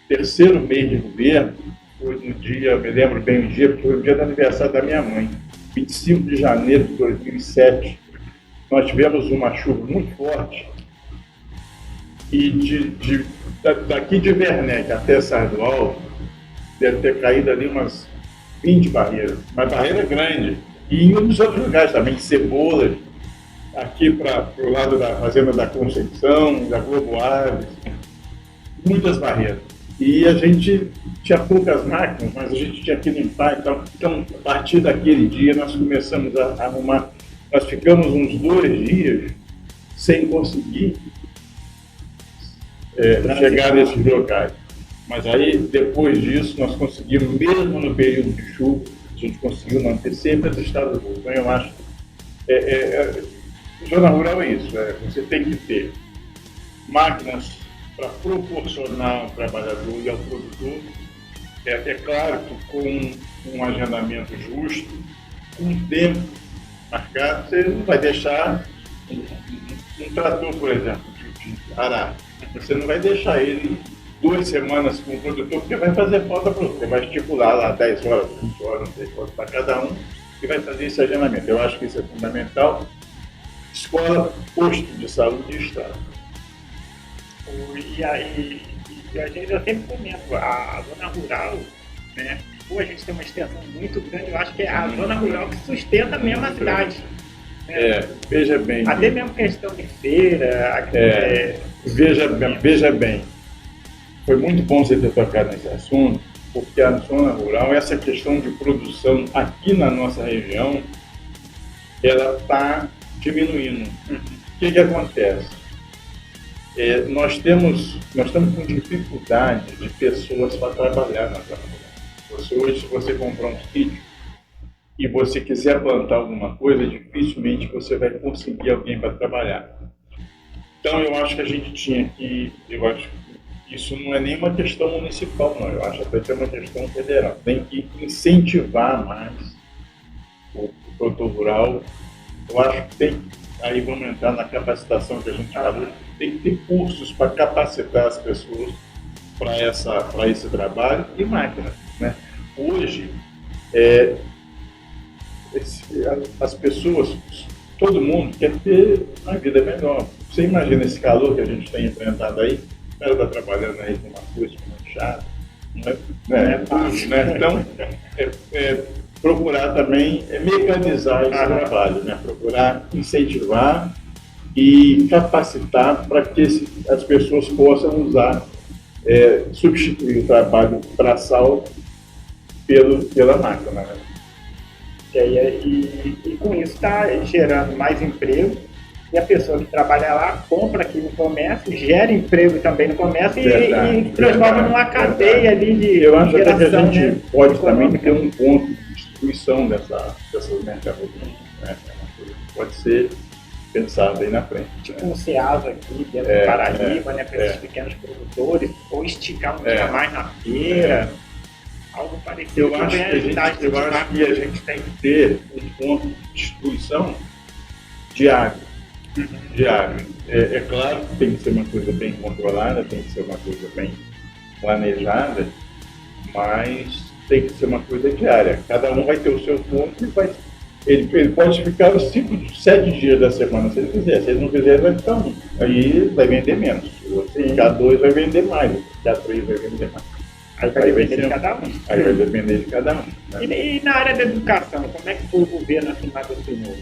terceiro mês de governo, foi no dia, eu me lembro bem o dia, porque foi o dia do aniversário da minha mãe, 25 de janeiro de 2007, nós tivemos uma chuva muito forte e daqui de Werneck até Sardual, deve ter caído ali umas 20 barreiras, mas barreira grande. E em uns outros lugares também, Cebolas, aqui para o lado da Fazenda da Conceição, da Globo Aves, muitas barreiras. E a gente tinha poucas máquinas, mas a gente tinha que limpar e tal. Então, a partir daquele dia, nós começamos a arrumar. Nós ficamos uns 2 dias sem conseguir chegar nesses locais. Mas aí, depois disso, nós conseguimos, mesmo no período de chuva, a gente conseguiu manter sempre as estradas boas. Então, eu acho que zona rural é isso, você tem que ter máquinas para proporcionar ao trabalhador e ao produtor. É claro que com um agendamento justo, com um tempo marcado, você não vai deixar um trator, por exemplo, de arar. Você não vai deixar ele 2 semanas com o produtor, porque vai fazer falta para você. Vai estipular lá 10 horas, 20 horas, não sei quanto para cada um, e vai fazer esse agendamento. Eu acho que isso é fundamental. Escola, posto de saúde e estrada. E aí, eu sempre comento, a zona rural, né? A gente tem uma extensão muito grande, eu acho que é a zona rural que sustenta mesmo a cidade. Né? Veja bem. Até mesmo questão de feira. Veja bem. Foi muito bom você ter tocado nesse assunto, porque a zona rural, essa questão de produção aqui na nossa região, ela está diminuindo. O que acontece? Nós estamos com dificuldade de pessoas para trabalhar na zona rural. Hoje, se você comprar um sítio e você quiser plantar alguma coisa, dificilmente você vai conseguir alguém para trabalhar. Então, eu acho que a gente tinha que... Eu acho que isso não é nem uma questão municipal, não. Eu acho que é uma questão federal. Tem que incentivar mais o produtor rural. Eu acho que tem... Aí vamos entrar na capacitação que a gente falou. Tem que ter cursos para capacitar as pessoas para esse trabalho e máquinas. Né? Hoje, as pessoas, todo mundo quer ter uma vida melhor. Você imagina esse calor que a gente tem enfrentado aí, o cara está trabalhando aí com uma acústica muito chata, não é fácil, né? Então, procurar também mecanizar esse trabalho, né? Procurar incentivar e capacitar para que as pessoas possam usar, substituir o trabalho braçal pela máquina, né? E com isso está gerando mais emprego, e a pessoa que trabalha lá compra aqui no comércio, gera emprego também no comércio e transforma numa cadeia ali de Eu acho até que a gente, né, pode também ter um ponto de distribuição dessas mercadorias, né? Pode ser pensado aí na frente. Tipo um Ceasa aqui dentro do Paraíba, né, para esses pequenos produtores, ou esticar um dia mais na feira. Algo parecido. Eu acho que a gente tem que ter um ponto de distribuição diário. É claro que tem que ser uma coisa bem controlada, tem que ser uma coisa bem planejada, mas tem que ser uma coisa diária. Cada um vai ter o seu ponto e ele pode ficar os 7 dias da semana, se ele quiser. Se ele não quiser, ele vai ficar 1. Aí vai vender menos. Se você ficar 2, vai vender mais. Se ficar 3, vai vender mais. Aí vai depender de cada um. Aí vai depender de cada um. Né? E na área da educação, como é que foi o governo acima do senhor?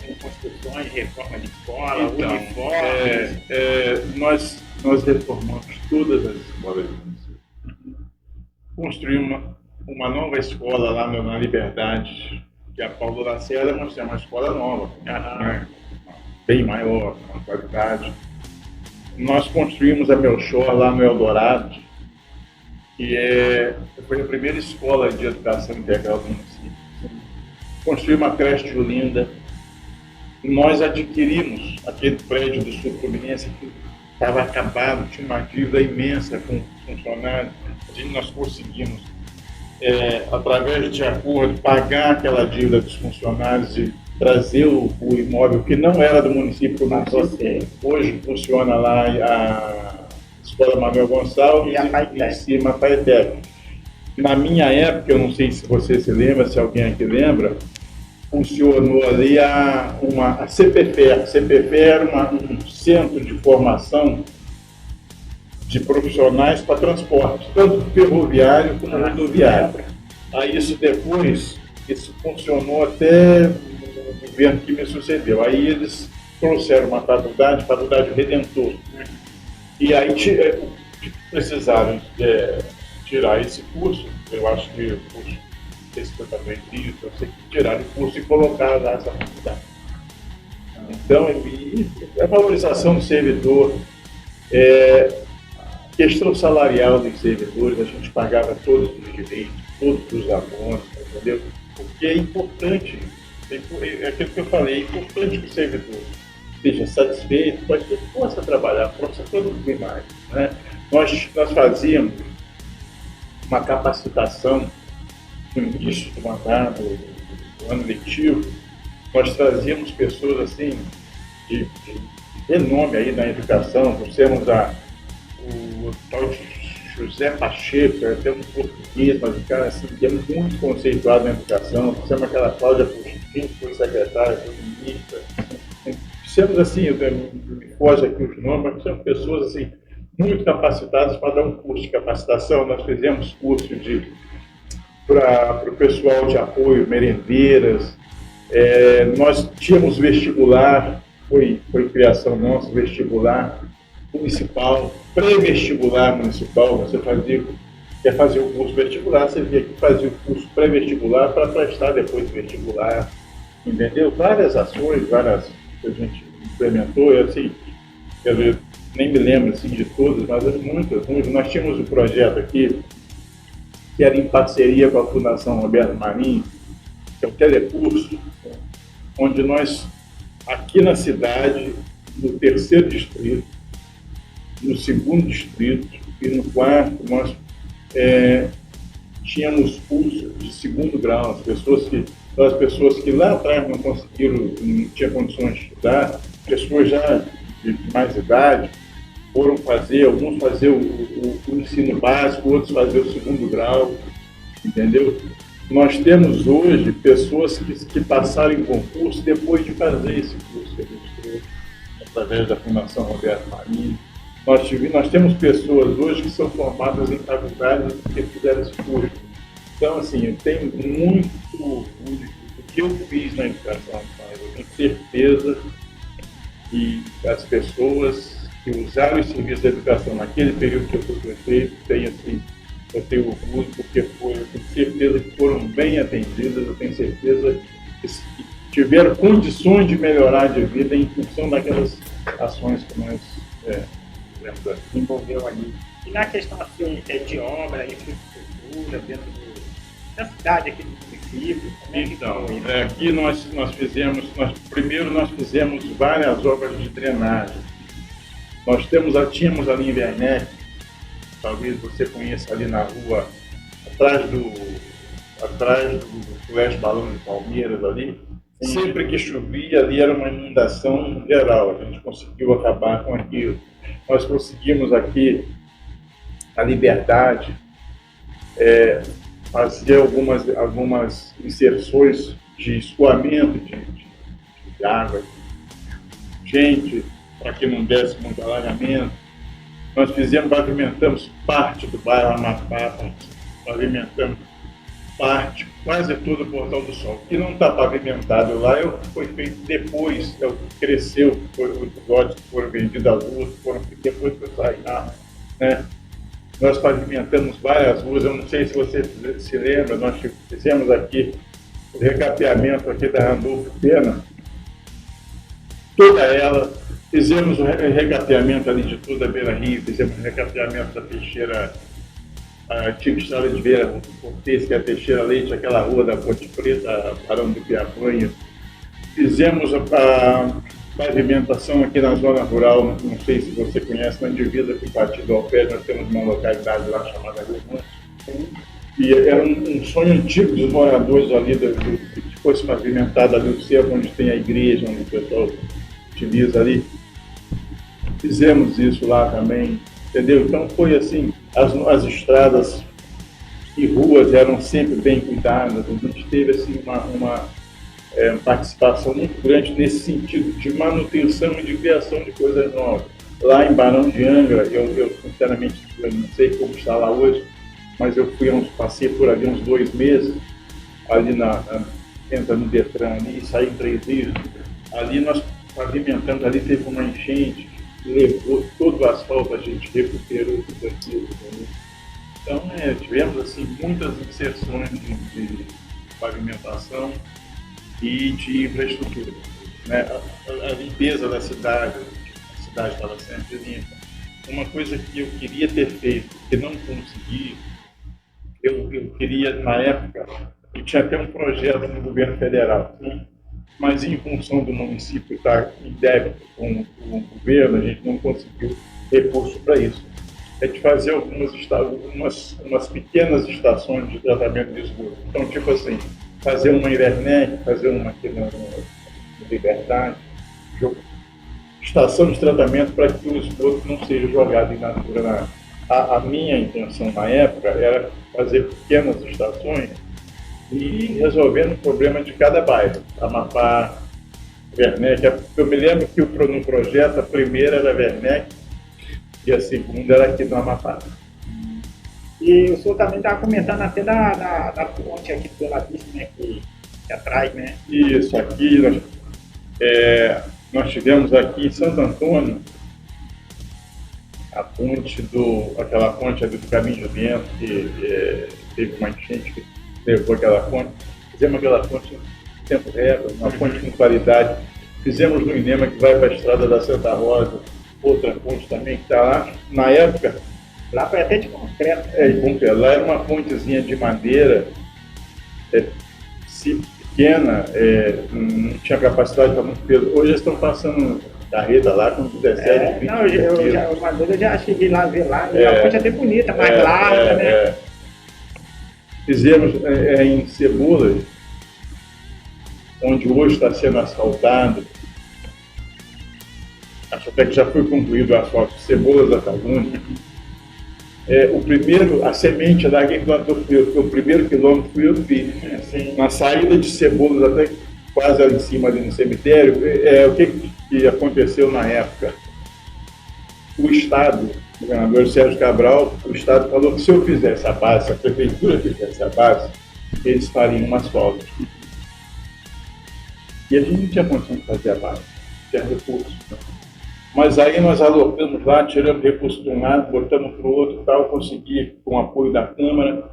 Com construções, reforma de escola, uniformes? Nós reformamos todas as escolas do município. Construímos uma nova escola lá na Liberdade, que é a Paulo Lacerda, mas é uma escola nova, né? Bem maior, com uma qualidade. Nós construímos a Melchor lá no Eldorado, que foi a primeira escola de educação integral do município. Construímos uma creche de Olinda. Nós adquirimos aquele prédio do Sul Fluminense que estava acabado, tinha uma dívida imensa com funcionários. Nós conseguimos, através de acordo, pagar aquela dívida dos funcionários e trazer o imóvel que não era do município, mas hoje funciona lá a Escola Manuel Gonçalves e em cima a Paetec. Na minha época, eu não sei se você se lembra, se alguém aqui lembra, funcionou ali a CPFE. A CPFE era um centro de formação de profissionais para transporte, tanto ferroviário como rodoviário. Aí isso funcionou até o governo que me sucedeu. Aí eles trouxeram uma faculdade Redentor. E aí precisaram tirar esse curso, eu acho que o curso desse tratamento, eu sei que tiraram o curso e colocaram lá essa faculdade. Então, a valorização do servidor, questão salarial dos servidores, a gente pagava todos os direitos, todos os abonos, entendeu? Porque é importante, é aquilo que eu falei, é importante que o servidor esteja satisfeito, para que possa trabalhar, possa produzir mais, né? Nós fazíamos uma capacitação no início do mandato, do ano letivo. Nós trazíamos pessoas assim de renome aí na educação. Trouxemos o tal de José Pacheco, até um português, mas um cara assim, que é muito conceituado na educação. Trouxemos aquela Cláudia Puxinho, que foi secretária, foi ministra. Trouxemos assim, me foge aqui os nomes, mas trouxemos pessoas assim muito capacitadas para dar um curso de capacitação. Nós fizemos curso para o pessoal de apoio, merendeiras. Nós tínhamos vestibular, foi criação nossa, vestibular municipal, pré-vestibular municipal. Você quer fazer o curso vestibular, você via que fazia o curso pré-vestibular para prestar depois do vestibular, entendeu? Várias ações, várias que a gente implementou, e assim, quer dizer, nem me lembro assim, de todas, mas muitas. Nós tínhamos um projeto aqui que era em parceria com a Fundação Roberto Marinho, que é o Telecurso, onde nós, aqui na cidade, no 3º distrito, no 2º distrito e no 4º, nós tínhamos cursos de 2º grau, as pessoas que lá atrás não conseguiram, não tinham condições de estudar, pessoas já de mais idade, foram fazer, alguns fazer o ensino básico, outros fazer o 2º grau, entendeu? Nós temos hoje pessoas que passaram em concurso depois de fazer esse curso que a gente trouxe, através da Fundação Roberto Marinho. Nós temos pessoas hoje que são formadas em faculdades que fizeram esse curso. Então, assim, eu tenho muito orgulho do que eu fiz na educação. Eu tenho certeza que as pessoas que usaram os serviços da educação naquele período que eu fui prefeito, eu tenho orgulho porque eu tenho certeza que foram bem atendidas, eu tenho certeza que tiveram condições de melhorar de vida em função daquelas ações que nós desenvolveu ali. E na questão assim, de obra, infraestrutura, dentro da cidade aqui do município, então, aqui nós fizemos várias obras de drenagem. Tínhamos ali em Werneck, talvez você conheça ali na rua, atrás do Colégio Balão de Palmeiras ali. Sempre que chovia ali era uma inundação geral, a gente conseguiu acabar com aquilo. Nós conseguimos aqui a Liberdade, fazer algumas inserções de escoamento de água, para que não desse muito alagamento. Nós pavimentamos parte do bairro Amapá, pavimentamos quase todo o Portal do Sol. O que não está pavimentado lá foi feito depois, cresceu, os lotes que foram vendidos às ruas, depois que eu saí lá, né? Nós pavimentamos várias ruas, eu não sei se você se lembra, nós fizemos aqui o recapeamento aqui da Randolfo Pena, toda ela, fizemos o recapeamento ali de toda a Beira Rio, fizemos o recapeamento da Teixeira, a antiga Estrada de Vera Cortês, que é a Teixeira Leite, aquela rua da Ponte Preta, Barão do Piapanha. Fizemos a pavimentação aqui na zona rural, não sei se você conhece, na divisa com o Partido Alpé, nós temos uma localidade lá chamada Rio Monte. E era um sonho antigo dos moradores ali, que fosse pavimentado ali o cerco, onde tem a igreja, onde o pessoal utiliza ali. Fizemos isso lá também, entendeu? Então foi assim, as estradas e ruas eram sempre bem cuidadas, a gente teve assim, uma participação muito grande nesse sentido de manutenção e de criação de coisas novas. Lá em Barão de Angra, eu sinceramente não sei como está lá hoje, mas eu passei por ali uns 2 meses, ali entra no Detran ali, saí em 3 dias. Ali nós pavimentamos, ali teve uma enchente, levou todo o asfalto, a gente recuperou tudo aquilo. Então, tivemos assim, muitas inserções de pavimentação e de infraestrutura. Né? A limpeza da cidade, a cidade estava sempre limpa. Uma coisa que eu queria ter feito, que não consegui, eu queria, na época, eu tinha até um projeto no governo federal, né? Mas em função do município estar em débito com o governo, a gente não conseguiu recurso para isso. É de fazer umas pequenas estações de tratamento de esgoto. Então, tipo assim, fazer uma em Werneck, fazer uma aqui na Liberdade, estação de tratamento para que o esgoto não seja jogado em natura. A minha intenção na época era fazer pequenas estações e resolvendo o problema de cada bairro. Amapá, Werneck. Eu me lembro que no projeto a primeira era Werneck e a segunda era aqui no Amapá. E o senhor também estava comentando até da ponte aqui do Bela Vista, né, que atrás, né? Isso, aqui nós tivemos aqui em Santo Antônio aquela ponte ali do Caminho do Vento, que teve uma enchente que levou aquela ponte. Fizemos aquela ponte em tempo recorde, uma ponte com qualidade. Fizemos no Inema, que vai para a estrada da Santa Rosa, outra ponte também que está lá. Na época, lá foi até de concreto. Lá era uma pontezinha de madeira, pequena, não tinha capacidade para muito peso. Hoje eles estão passando carreta lá com 17, 20 eu já cheguei lá a ver lá, e a ponte é até bonita, mais larga, né? Fizemos em Cebolas, onde hoje está sendo asfaltado, acho até que já foi concluído o asfalto, Cebolas da Calúnia. a semente lá, quem plantou fui eu, porque o primeiro quilômetro fui eu que fiz. Na saída de Cebolas, até quase ali em cima, ali no cemitério, o que aconteceu na época? O Estado, o governador Sérgio Cabral, o Estado falou que se eu fizesse a base, se a prefeitura fizesse a base, eles fariam um asfalto. E a gente não tinha condição de fazer a base, tinha recurso. Mas aí nós alocamos lá, tiramos recurso de um lado, botamos para o outro, tal, consegui, com o apoio da Câmara,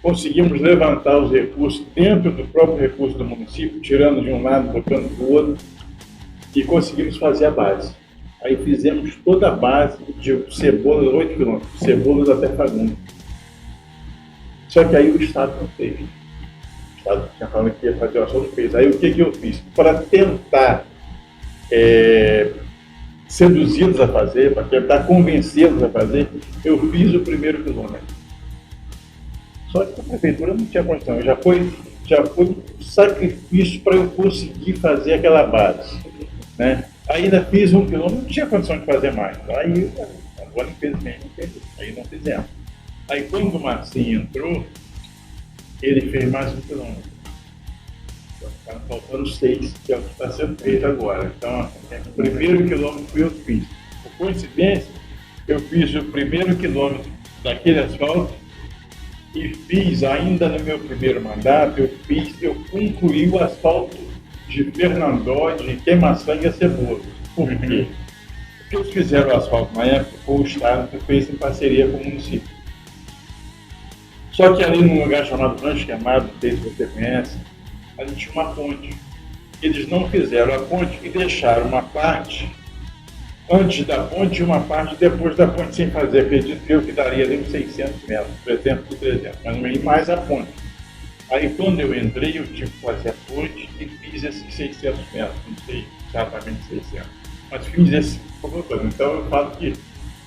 conseguimos levantar os recursos dentro do próprio recurso do município, tirando de um lado, botando para o outro, e conseguimos fazer a base. Aí fizemos toda a base de Cebolas, 8 quilômetros, de Cebolas até Fagundes. Só que aí o Estado não fez. O Estado tinha falado que ia fazer o asfalto, não fez. Aí o que eu fiz? Para tentar seduzi-los a fazer, para tentar convencê-los a fazer, eu fiz o primeiro quilômetro. Só que a prefeitura não tinha condição, já foi um sacrifício para eu conseguir fazer aquela base, né? Ainda fiz 1 quilômetro, não tinha condição de fazer mais. Aí, agora infelizmente, aí não fizemos. Aí quando o Marcinho entrou, ele fez mais 1 quilômetro. Está faltando 6, que é o que está sendo feito agora. Então, o primeiro quilômetro eu fiz. Por coincidência, eu fiz o primeiro quilômetro daquele asfalto e fiz, ainda no meu primeiro mandato, eu concluí o asfalto de Fernandó, de Queima-Sangue a Cebolas. Por quê? Porque eles fizeram o asfalto na época, foi o Estado que fez em parceria com o município. Só que ali num lugar chamado Rancho Queimado, não sei se você conhece, a gente tinha uma ponte. Eles não fizeram a ponte e deixaram uma parte antes da ponte e uma parte depois da ponte sem fazer. Acredito eu que daria ali uns 600 metros, 300 por 300, mas mais a ponte. Aí quando eu entrei, eu tive que fazer a ponte e fiz esses 600 metros, não sei exatamente 600, mas fiz esse colocando. Então eu falo que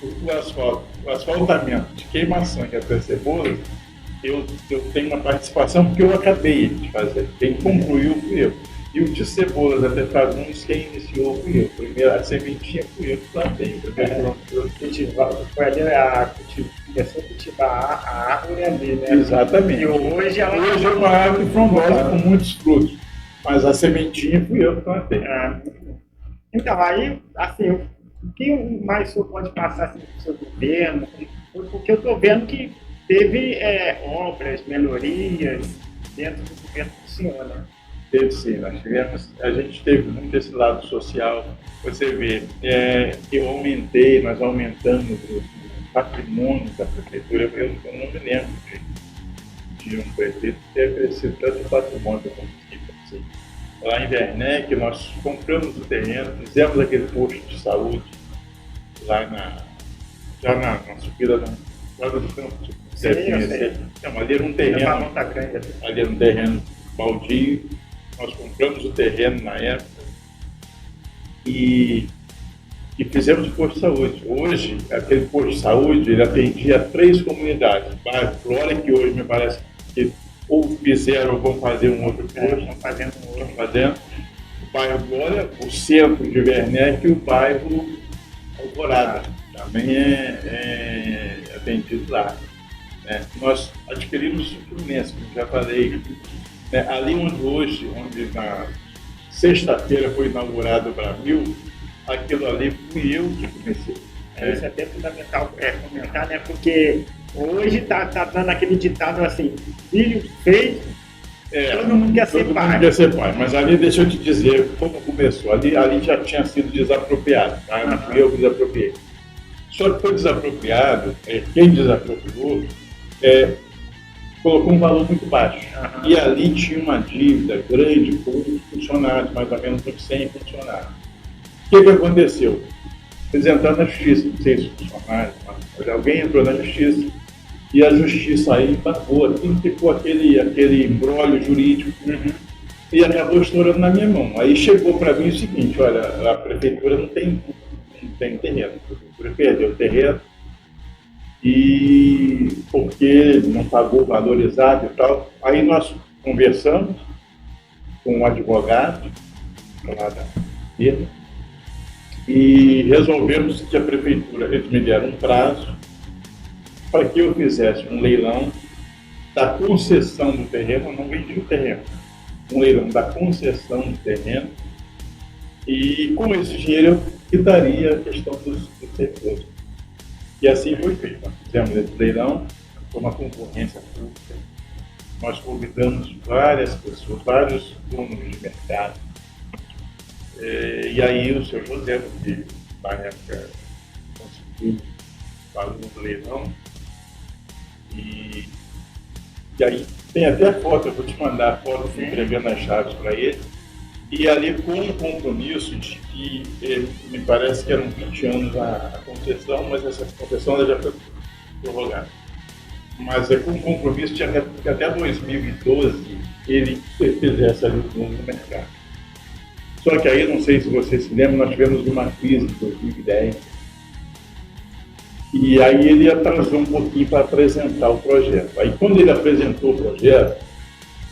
o asfaltamento de Queima-Sangue até Cebolas, eu tenho uma participação porque eu acabei de fazer. Quem concluiu fui eu. E o de Cebolas até Fagundes, quem iniciou fui eu. Primeiro, a sementinha fui eu que plantei. Foi ali começou a cultivar a árvore ali, né? Exatamente. E hoje é uma árvore frondosa com muitos frutos. Mas a sementinha fui eu que plantei. Então, aí, assim, o que mais o senhor pode passar assim, para o seu governo? Porque eu estou vendo que teve obras, melhorias dentro do governo do senhor, né? Teve sim, a gente teve muito esse lado social. Você vê, nós aumentamos o patrimônio da prefeitura. Eu não me lembro de um prefeito ter crescido tanto o patrimônio do município. Assim. Lá em Werneck, nós compramos o terreno, fizemos aquele posto de saúde lá na subida da Praia do Campo. Ali era um terreno, ali era um terreno baldio. Nós compramos o terreno na época e fizemos o posto de saúde. Hoje, aquele posto de saúde, ele atendia 3 comunidades. O bairro Flora, que hoje me parece que ou fizeram ou vão fazer um outro posto. Estão fazendo. O bairro Glória, o centro de Werneck e o bairro Alvorada. Também é atendido lá. Nós adquirimos o Fluminense, como já falei. Ali onde na sexta-feira foi inaugurado o Bramil, aquilo ali fui eu que comecei. Isso é até fundamental comentar, né? Porque hoje tá dando aquele ditado assim, filho feito, todo mundo quer ser pai. Todo mundo quer ser pai, mas ali deixa eu te dizer como começou. Ali já tinha sido desapropriado, tá? Não fui eu que desapropriei. Só que foi desapropriado, quem desapropriou colocou um valor muito baixo. E ali tinha uma dívida grande com os funcionários, mais ou menos uns 100 funcionários. O que aconteceu? Eles entraram na justiça, não sei se funcionários, mas alguém entrou na justiça e a justiça aí pagou, aquilo ficou aquele embrólio jurídico e acabou estourando na minha mão. Aí chegou para mim o seguinte: olha, a prefeitura não tem terreno, a prefeitura perdeu o terreno. E porque não pagou valorizado e tal. Aí nós conversamos com um advogado lá da firma e resolvemos que a prefeitura, eles me deram um prazo para que eu fizesse um leilão da concessão do terreno. Eu não vendi o terreno, um leilão da concessão do terreno, e com esse dinheiro eu quitaria a questão dos servidores. E assim foi feito. Nós fizemos esse leilão, foi uma concorrência pública. Nós convidamos várias pessoas, vários donos de mercado. E aí o seu José, que na época conseguiu valor do leilão, e aí tem até a foto, eu vou te mandar a foto, fui entregando as chaves para ele, e ali com um compromisso de que me parece que eram 20 anos a concessão, mas essa concessão ela já foi prorrogada. Mas com um compromisso de que até 2012 ele fizesse ali no mercado. Só que aí, não sei se você se lembra, nós tivemos uma crise em 2010, e aí ele atrasou um pouquinho para apresentar o projeto. Aí quando ele apresentou o projeto,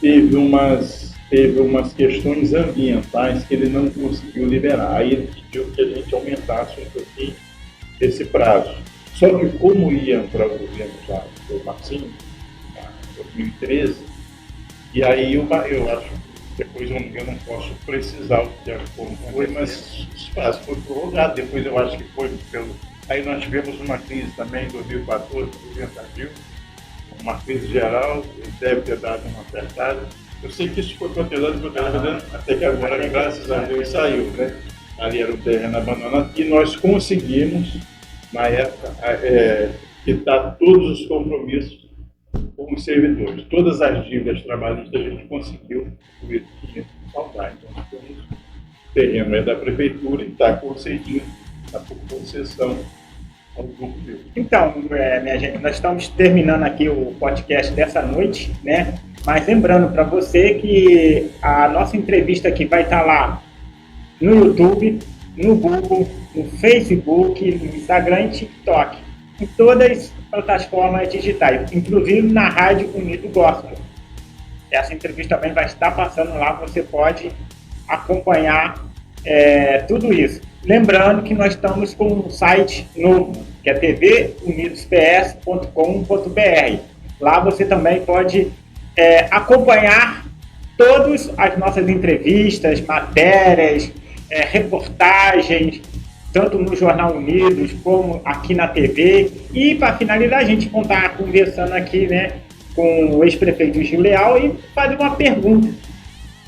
teve umas questões ambientais que ele não conseguiu liberar. Aí ele pediu que a gente aumentasse um pouquinho esse prazo. Só que como ia para o governo já do Marcinho, em 2013, e aí eu acho, depois eu não posso precisar o que como foi, mas foi prorrogado. Depois eu acho que foi pelo... Aí nós tivemos uma crise também em 2014, o governo Tadeu, uma crise geral, ele deve ter dado uma apertada. Eu sei que isso foi protelando, até que agora, graças a Deus, saiu, né? Ali era um terreno abandonado, e nós conseguimos, na época, quitar todos os compromissos com os servidores. Todas as dívidas trabalhistas a gente conseguiu saldar. Então, nós temos o terreno da prefeitura e está concedido, está por concessão ao grupo dele. Então, minha gente, nós estamos terminando aqui o podcast dessa noite, né? Mas lembrando para você que a nossa entrevista aqui vai estar lá no YouTube, no Google, no Facebook, no Instagram e TikTok, em todas as plataformas digitais, inclusive na Rádio Unido Gospel. Essa entrevista também vai estar passando lá, você pode acompanhar tudo isso. Lembrando que nós estamos com um site novo, que é tvunidosps.com.br. Lá você também pode acompanhar todas as nossas entrevistas, matérias, reportagens, tanto no Jornal Unidos como aqui na TV. E para finalizar, a gente vão estar conversando aqui, né, com o ex-prefeito Gil Leal e fazer uma pergunta.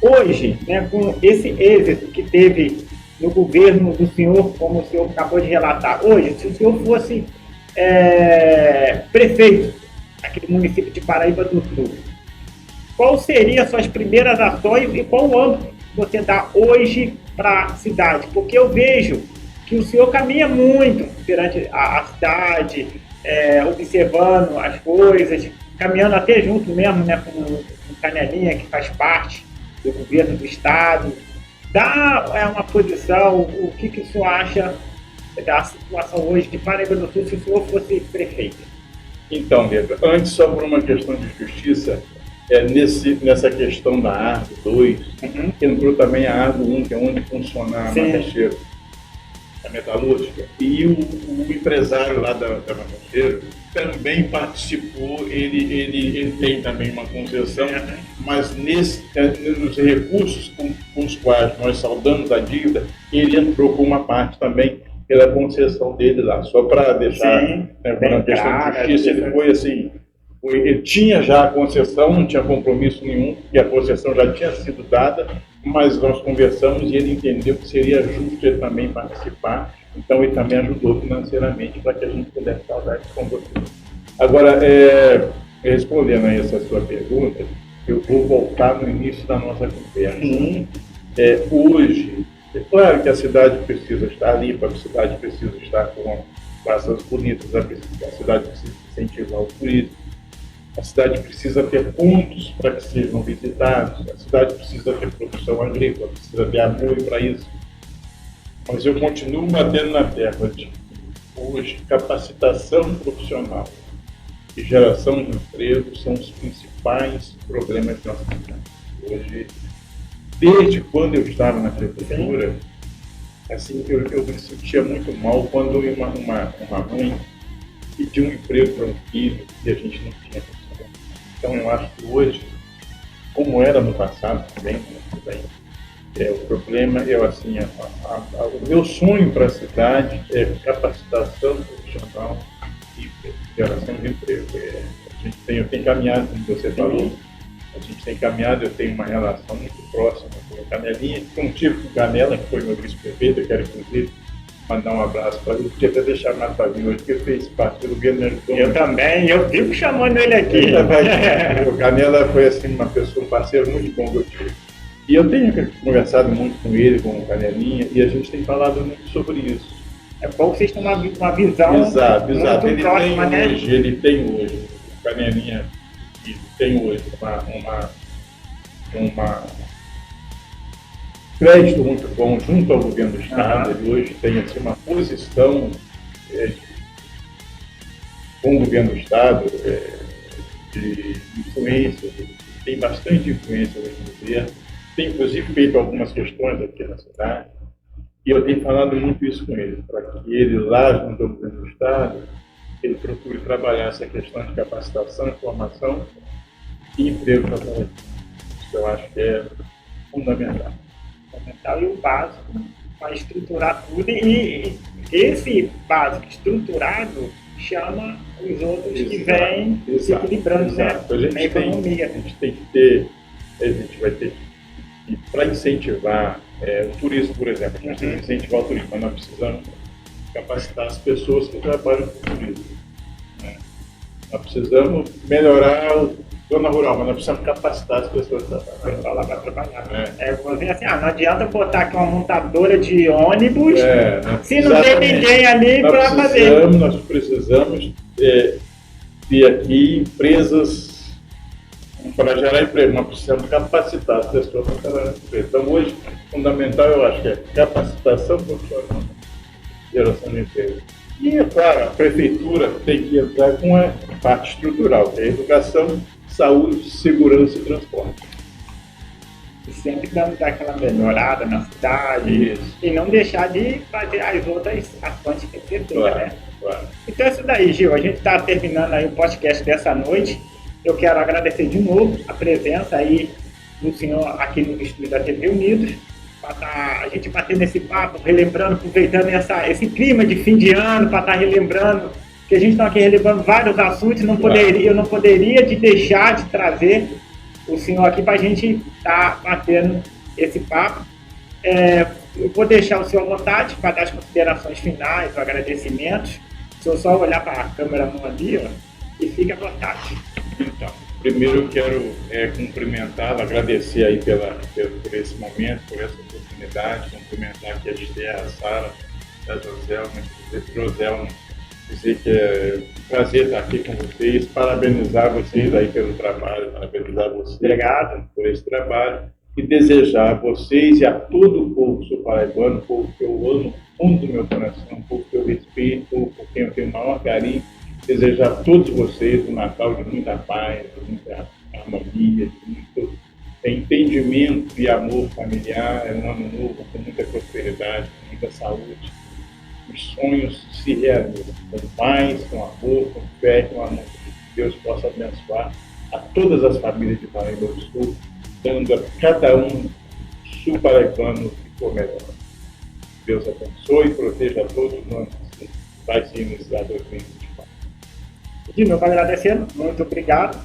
Hoje, né, com esse êxito que teve no governo do senhor, como o senhor acabou de relatar, hoje, se o senhor fosse prefeito aqui do município de Paraíba do Sul, qual seriam as suas primeiras ações e qual o âmbito você dá hoje para a cidade? Porque eu vejo que o senhor caminha muito perante a cidade, observando as coisas, caminhando até junto mesmo, né, com o Canelinha, que faz parte do governo do estado. Dá uma posição, o que o senhor acha da situação hoje de Paraíba do Sul se o senhor fosse prefeito? Então, Pedro, antes, só por uma questão de justiça, nessa questão da Argo 2, entrou também a Argo 1, que é onde funciona a macaxeira, a metalúrgica, e o empresário lá da macaxeira também participou, ele tem também uma concessão, mas nos recursos com os quais nós saldamos a dívida, ele entrou com uma parte também pela concessão dele lá, só para deixar uma questão de justiça. Ele foi assim, ele tinha já a concessão, não tinha compromisso nenhum, porque a concessão já tinha sido dada, mas nós conversamos e ele entendeu que seria justo ele também participar, então ele também ajudou financeiramente para que a gente pudesse saldar esse compromisso. Agora, respondendo a essa sua pergunta, eu vou voltar no início da nossa conversa. Hoje, é claro que a cidade precisa estar limpa, a cidade precisa estar com praças bonitas, a cidade precisa incentivar o turismo, a cidade precisa ter pontos para que sejam visitados, a cidade precisa ter produção agrícola, precisa ter apoio para isso. Mas eu continuo batendo na tecla de hoje, capacitação profissional e geração de emprego são os principais problemas da nossa cidade. Hoje, desde quando eu estava na prefeitura, assim, eu me sentia muito mal quando uma mãe pedir um emprego para um filho e a gente não tinha. Então eu acho que hoje, como era no passado também, o problema é assim, o meu sonho para a cidade é capacitação profissional e geração de emprego. Eu tenho caminhado, como você falou, a gente tem caminhado, eu tenho uma relação muito próxima com o Canelinha, não tive com o Canela, que foi meu vice-prefeito, eu quero inclusive mandar um abraço para ele, podia até deixar mais para mim hoje, porque ele fez parte do governo. Eu também, eu fico chamando ele aqui. O Canela foi assim, uma pessoa, um parceiro muito bom que eu tive. E eu tenho conversado muito com ele, com o Canelinha, e a gente tem falado muito sobre isso. É bom que vocês têm uma visão exato. muito próxima, né? Ele tem hoje, o Canelinha tem hoje uma crédito muito bom junto ao governo do Estado. Ele hoje tem assim, uma posição com o governo do Estado de influência, tem bastante influência no governo, tem inclusive feito algumas questões aqui na cidade, e eu tenho falado muito isso com ele, para que ele lá junto ao governo do Estado, ele procure trabalhar essa questão de capacitação, formação e emprego para todos. Isso eu acho que é fundamental. E o básico para estruturar tudo, e esse básico estruturado chama os outros que vêm se equilibrando, né, na economia. A gente tem que ter, a gente vai ter que, para incentivar o turismo, por exemplo, a gente tem que incentivar o turismo, mas nós precisamos capacitar as pessoas que trabalham com o turismo. Né? Nós precisamos melhorar zona rural, mas nós precisamos capacitar as pessoas para trabalhar. Assim, não adianta botar aqui uma montadora de ônibus se não tem ninguém ali para fazer. Nós precisamos ter aqui empresas para gerar emprego, nós precisamos capacitar as pessoas para gerar emprego. Então hoje, fundamental eu acho que é capacitação profissional, geração de emprego. E, é claro, a prefeitura tem que entrar com a parte estrutural, que é a educação, saúde, segurança e transporte. E sempre dando aquela melhorada na cidade. Isso. E não deixar de fazer as outras ações que tem que ser feitas, né? Claro. Então é isso daí, Gil. A gente está terminando aí o podcast dessa noite. Eu quero agradecer de novo a presença aí do senhor aqui no estúdio da TV Unidos, para a gente bater nesse papo, relembrando, aproveitando esse clima de fim de ano, para estar relembrando, que a gente está aqui relembrando vários assuntos, eu não poderia deixar de trazer o senhor aqui para a gente estar batendo esse papo. Eu vou deixar o senhor à vontade para dar as considerações finais, os agradecimentos. Se eu só olhar para a câmera ali, e fique à vontade. Então, primeiro eu quero cumprimentá-lo, agradecer aí por esse momento, por essa oportunidade, cumprimentar aqui a Esther, a Sara, a Joselma, dizer que é um prazer estar aqui com vocês, parabenizar vocês aí pelo trabalho, parabenizar vocês por esse trabalho e desejar a vocês e a todo o povo sul-paraibano, o povo que eu amo, fundo do meu coração, o povo que eu respeito, o povo por quem eu tenho o maior carinho, desejar a todos vocês um Natal de muita paz, de muita harmonia, de muito entendimento e amor familiar, um ano novo com muita prosperidade, com muita saúde. Os sonhos se realizam com paz, com amor, com fé, com amor. Que Deus possa abençoar a todas as famílias de Paraíba do Sul, dando a cada um sul-paraibano que for melhor. Deus abençoe e proteja a todos nós. Vai se iniciar 2024. De novo, agradecendo, muito obrigado.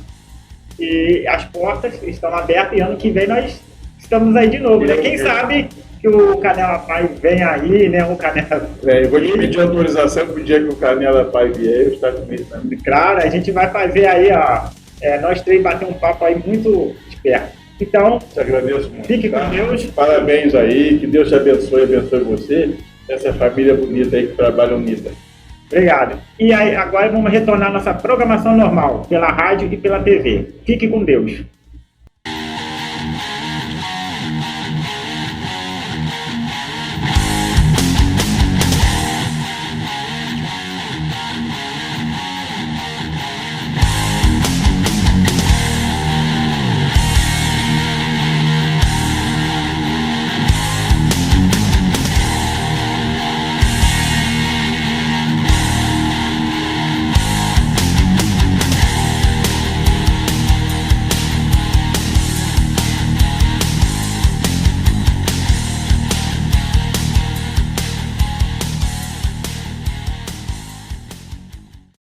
E as portas estão abertas e ano que vem nós estamos aí de novo, né? Quem sabe que o Canela Pai vem aí, né? O Canela... eu vou te pedir autorização para o dia que o Canela Pai vier, eu estar comigo também. Claro, a gente vai fazer aí, nós três bater um papo aí muito esperto. Então, te agradeço muito. Fique com Deus. Parabéns aí, que Deus te abençoe você, essa família bonita aí que trabalha unida. Obrigado. E aí, agora vamos retornar à nossa programação normal, pela rádio e pela TV. Fique com Deus.